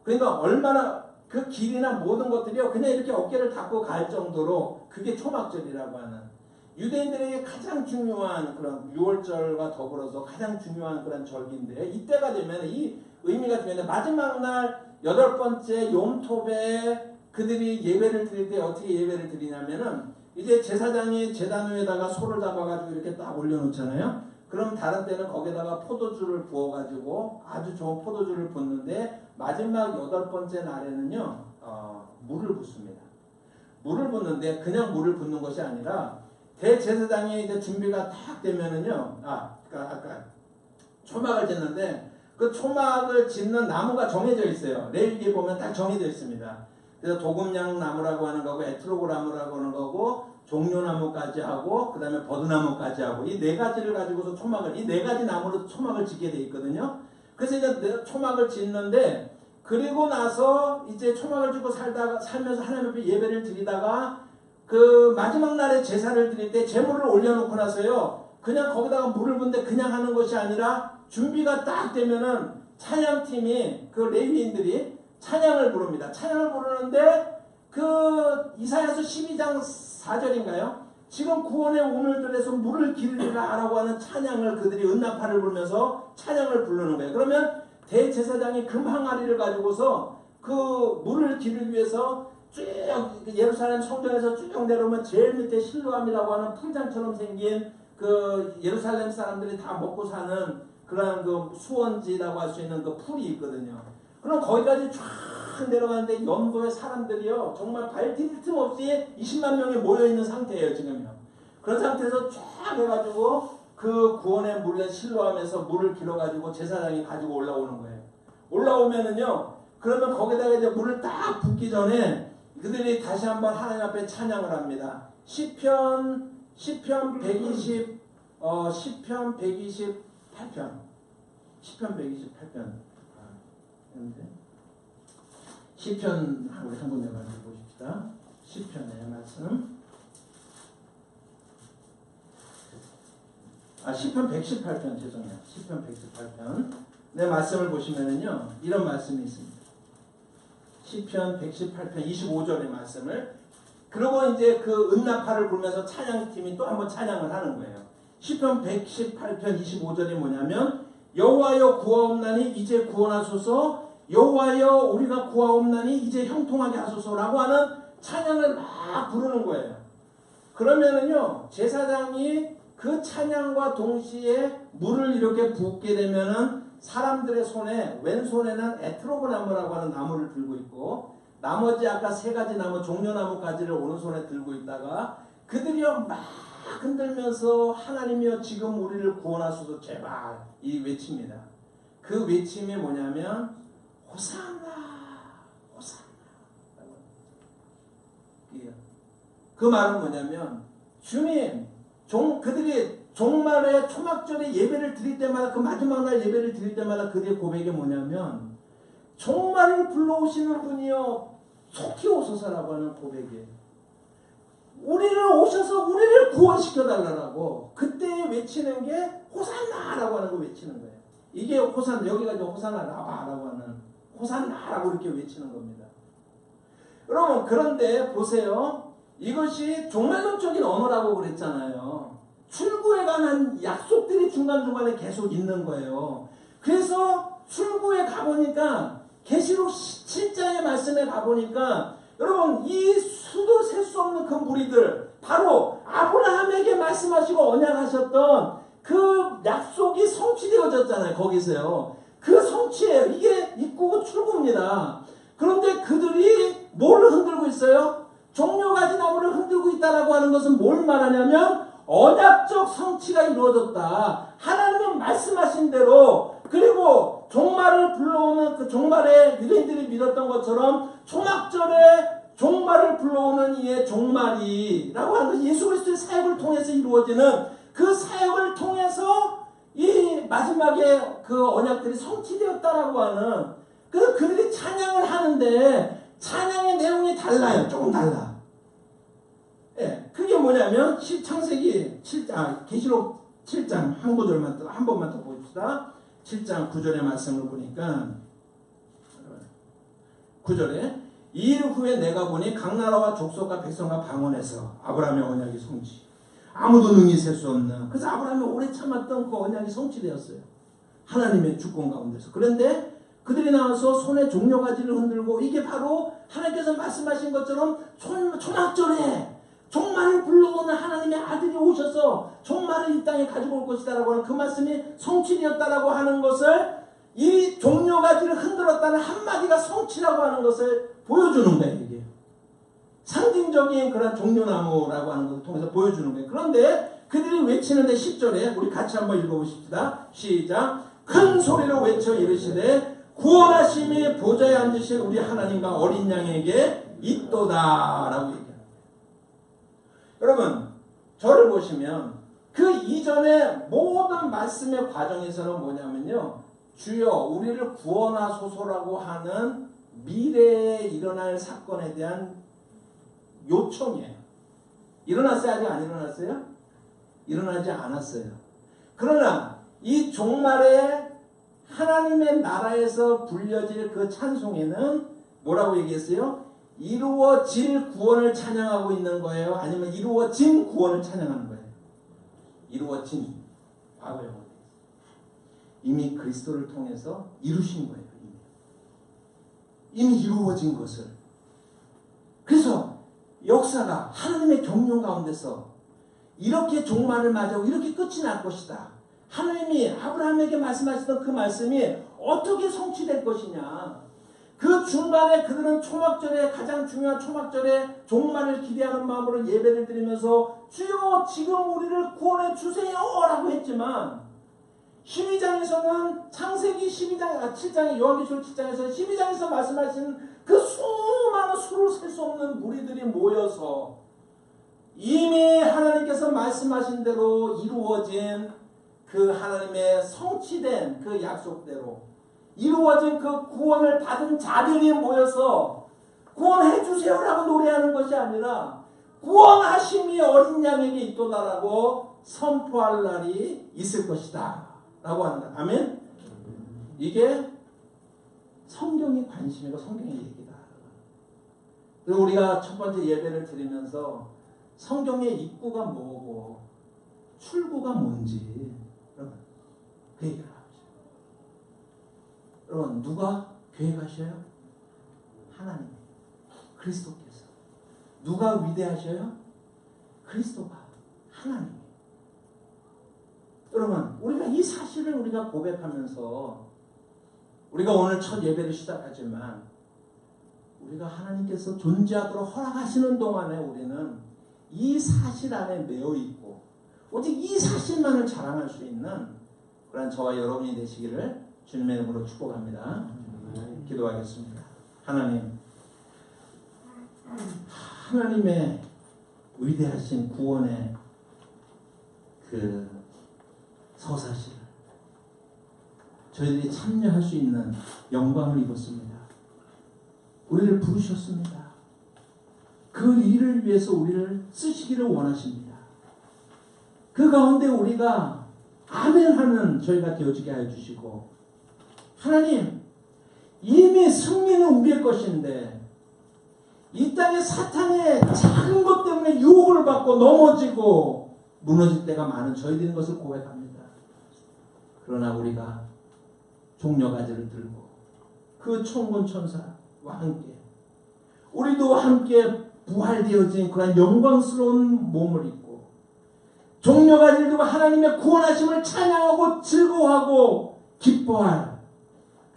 그러니까 얼마나 그 길이나 모든 것들이요 그냥 이렇게 어깨를 닫고 갈 정도로, 그게 초막절이라고 하는, 유대인들에게 가장 중요한 그런 6월절과 더불어서 가장 중요한 그런 절기인데, 이때가 되면 이 의미가 중요한데, 마지막 날 8번째 욤톱에 그들이 예배를 드릴 때 어떻게 예배를 드리냐면은, 이제 제사장이 제단 위에다가 소를 잡아가지고 이렇게 딱 올려놓잖아요. 그럼 다른 때는 거기다가 포도주를 부어가지고 아주 좋은 포도주를 붓는데, 마지막 8번째 날에는요 물을 붓습니다. 물을 붓는데 그냥 물을 붓는 것이 아니라, 대제사장이 이제 준비가 딱 되면은요, 아까 초막을 짓는데, 그 초막을 짓는 나무가 정해져 있어요. 레위기에 보면 딱 정해져 있습니다. 그래서 도금양 나무라고 하는 거고, 에트로고나무라고 하는 거고, 종려나무까지 하고, 그 다음에 버드나무까지 하고, 이 4가지를 가지고서 이 4가지 나무로 초막을 짓게 돼 있거든요. 그래서 이제 초막을 짓는데, 그리고 나서 이제 초막을 짓고 살면서 하나님 앞에 예배를 드리다가, 그 마지막 날에 제사를 드릴 때 제물을 올려놓고 나서요, 그냥 거기다가 물을 붓는데 그냥 하는 것이 아니라, 준비가 딱 되면은 찬양팀이, 그 레위인들이 찬양을 부릅니다. 찬양을 부르는데, 그 이사야서 12장 4절인가요? 지금 구원의 우물들에서 물을 기르리라라고 하는 찬양을 그들이 은나파를 부르면서 찬양을 부르는 거예요. 그러면 대제사장이 금 항아리를 가지고서 그 물을 기르기 위해서 쭉 예루살렘 성전에서 쭉 내려오면 제일 밑에 실로암이라고 하는 풀장처럼 생긴 그 예루살렘 사람들이 다 먹고 사는 그러한 그 수원지라고 할 수 있는 그 풀이 있거든요. 그럼 거기까지 쫙 내려가는데 연도에 사람들이요 정말 발 디딜 틈 없이 20만 명이 모여 있는 상태예요 지금요. 그런 상태에서 쫙 해가지고 그 구원의 물에 실로하면서 물을 길어가지고 제사장이 가지고 올라오는 거예요. 올라오면은요, 그러면 거기다가 이제 물을 딱 붓기 전에 그들이 다시 한번 하나님 앞에 찬양을 합니다. 시편 128편. 시편 우리 한번 내가지고 보십시다. 시편의 말씀. 시편 118편 죄송해요. 시편 118편. 내 말씀을 보시면은요 이런 말씀이 있습니다. 시편 118편 25절의 말씀을 그리고 이제 그 은나팔을 불면서 찬양팀이 또 한번 찬양을 하는 거예요. 시편 118편 25절이 뭐냐면 여호와여 구하옵나니 이제 구원하소서 여호와여 우리가 구하옵나니 이제 형통하게 하소서라고 하는 찬양을 막 부르는 거예요. 그러면은요 제사장이 그 찬양과 동시에 물을 이렇게 붓게 되면은 사람들의 손에 왼손에는 에트로그 나무라고 하는 나무를 들고 있고 나머지 아까 세 가지 나무 종려나무까지를 오른손에 들고 있다가 그들이요 막 흔들면서 하나님이여 지금 우리를 구원하소서 제발 이 외칩니다. 그 외침이 뭐냐면 호산나 호산나. 그 말은 뭐냐면 주님 그들이 종말에 초막절에 예배를 드릴 때마다 그 마지막 날 예배를 드릴 때마다 그들의 고백이 뭐냐면 종말을 불러오시는 분이여 속히 오소서라고 하는 고백이에요. 우리를 오셔서 우리를 구원시켜달라고 그때 외치는 게 호산나라고 하는 거 외치는 거예요. 이게 호산나 여기가 이제 호산나 라바라고 하는 호산나라고 이렇게 외치는 겁니다. 여러분 그런데 보세요. 이것이 종말론적인 언어라고 그랬잖아요. 출구에 관한 약속들이 중간중간에 계속 있는 거예요. 그래서 출구에 가보니까 계시록 7장의 말씀에 가보니까 여러분 이 수도 셀 수 없는 그 무리들 바로 아브라함에게 말씀하시고 언약하셨던 그 약속이 성취되어졌잖아요. 거기서요. 그 성취예요. 이게 입구고 출구입니다. 그런데 그들이 뭘 흔들고 있어요? 종려가지 나무를 흔들고 있다라고 하는 것은 뭘 말하냐면 언약적 성취가 이루어졌다. 하나님은 말씀하신 대로 그리고 종말을 불러오는 그 종말에 유대인들이 믿었던 것처럼 초막절에 종말을 불러오는 이의 종말이라고 하는 것이 예수 그리스도의 사역을 통해서 이루어지는 그 사역을 통해서 이 마지막에 그 언약들이 성취되었다라고 하는 그래서 그들이 찬양을 하는데 찬양의 내용이 달라요. 조금 달라. 예, 그게 뭐냐면 창세기 7장 계시록 7장 한 구절만 한 번만 더 봅시다. 7장 9절의 말씀을 보니까 9절에 이 일 후에 내가 보니 각 나라와 족속과 백성과 방언에서 아브라함의 언약이 성취 아무도 능히 셀 수 없는 그래서 아브라함이 오래 참았던 그 언약이 성취되었어요. 하나님의 주권 가운데서. 그런데 그들이 나와서 손에 종려가지를 흔들고 이게 바로 하나님께서 말씀하신 것처럼 초막절에 종말을 불러오는 하나님의 아들이 오셔서 종말을 이 땅에 가지고 올 것이다라고 하는 그 말씀이 성취되었다라고 하는 것을 이 종려가지를 흔들었다는 한마디가 성취라고 하는 것을 보여주는 거예요. 이게 상징적인 그런 종려나무라고 하는 것을 통해서 보여주는 거예요. 그런데 그들이 외치는데 10절에 우리 같이 한번 읽어보십시다. 시작. 큰 소리로 외쳐 이르시되 구원하심이 보좌에 앉으신 우리 하나님과 어린 양에게 있도다라고 얘기합니다. 여러분 저를 보시면 그 이전의 모든 말씀의 과정에서는 뭐냐면요. 주여 우리를 구원하소서라고 하는 미래에 일어날 사건에 대한 요청이에요. 일어났어요? 아직 안 일어났어요? 일어나지 않았어요. 그러나 이 종말에 하나님의 나라에서 불려질 그 찬송에는 뭐라고 얘기했어요? 이루어질 구원을 찬양하고 있는 거예요? 아니면 이루어진 구원을 찬양하는 거예요? 이루어진 과거의 구원. 이미 그리스도를 통해서 이루신 거예요. 이미 이루어진 것을. 그래서 역사가 하나님의 경륜 가운데서 이렇게 종말을 맞이하고 이렇게 끝이 날 것이다. 하나님이 아브라함에게 말씀하시던 그 말씀이 어떻게 성취될 것이냐. 그 중간에 그들은 초막절에, 가장 중요한 초막절에 종말을 기대하는 마음으로 예배를 드리면서 주여 지금 우리를 구원해 주세요 라고 했지만 12장에서는 창세기 7장에 요한계시록 7장에서 12장에서 말씀하신 그 수많은 수를 셀 수 없는 무리들이 모여서 이미 하나님께서 말씀하신 대로 이루어진 그 하나님의 성취된 그 약속대로 이루어진 그 구원을 받은 자들이 모여서 구원해 주세요라고 노래하는 것이 아니라 구원하심이 어린 양에게 있도다라고 선포할 날이 있을 것이다 라고 한다. 아멘? 이게 성경의 관심이고 성경의 얘기다. 그리고 우리가 첫 번째 예배를 드리면서 성경의 입구가 뭐고 출구가 뭔지 여러분 그 얘기를 하죠. 여러분 누가 계획하셔요? 하나님, 그리스도께서. 누가 위대하셔요? 그리스도가, 하나님. 여러분 우리가 이 사실을 우리가 고백하면서 우리가 오늘 첫 예배를 시작하지만 우리가 하나님께서 존재하도록 허락하시는 동안에 우리는 이 사실 안에 매여 있고 오직 이 사실만을 자랑할 수 있는 그런 저와 여러분이 되시기를 주님의 이름으로 축복합니다. 기도하겠습니다. 하나님의 위대하신 구원의 그 서사실을 저희들이 참여할 수 있는 영광을 입었습니다. 우리를 부르셨습니다. 그 일을 위해서 우리를 쓰시기를 원하십니다. 그 가운데 우리가 아멘하는 저희가 되어지게 하여 주시고 하나님 이미 승리는 우리의 것인데 이 땅에 사탄의 작은 것 때문에 유혹을 받고 넘어지고 무너질 때가 많은 저희들인 것을 고백합니다. 그러나 우리가 종려가지를 들고 그 천군 천사와 함께 우리도 함께 부활되어진 그런 영광스러운 몸을 입고 종려가지를 들고 하나님의 구원하심을 찬양하고 즐거워하고 기뻐할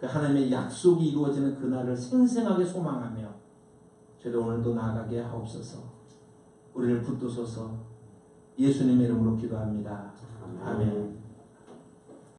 그 하나님의 약속이 이루어지는 그날을 생생하게 소망하며 저희도 오늘도 나아가게 하옵소서. 우리를 붙드소서. 예수님의 이름으로 기도합니다. 아멘.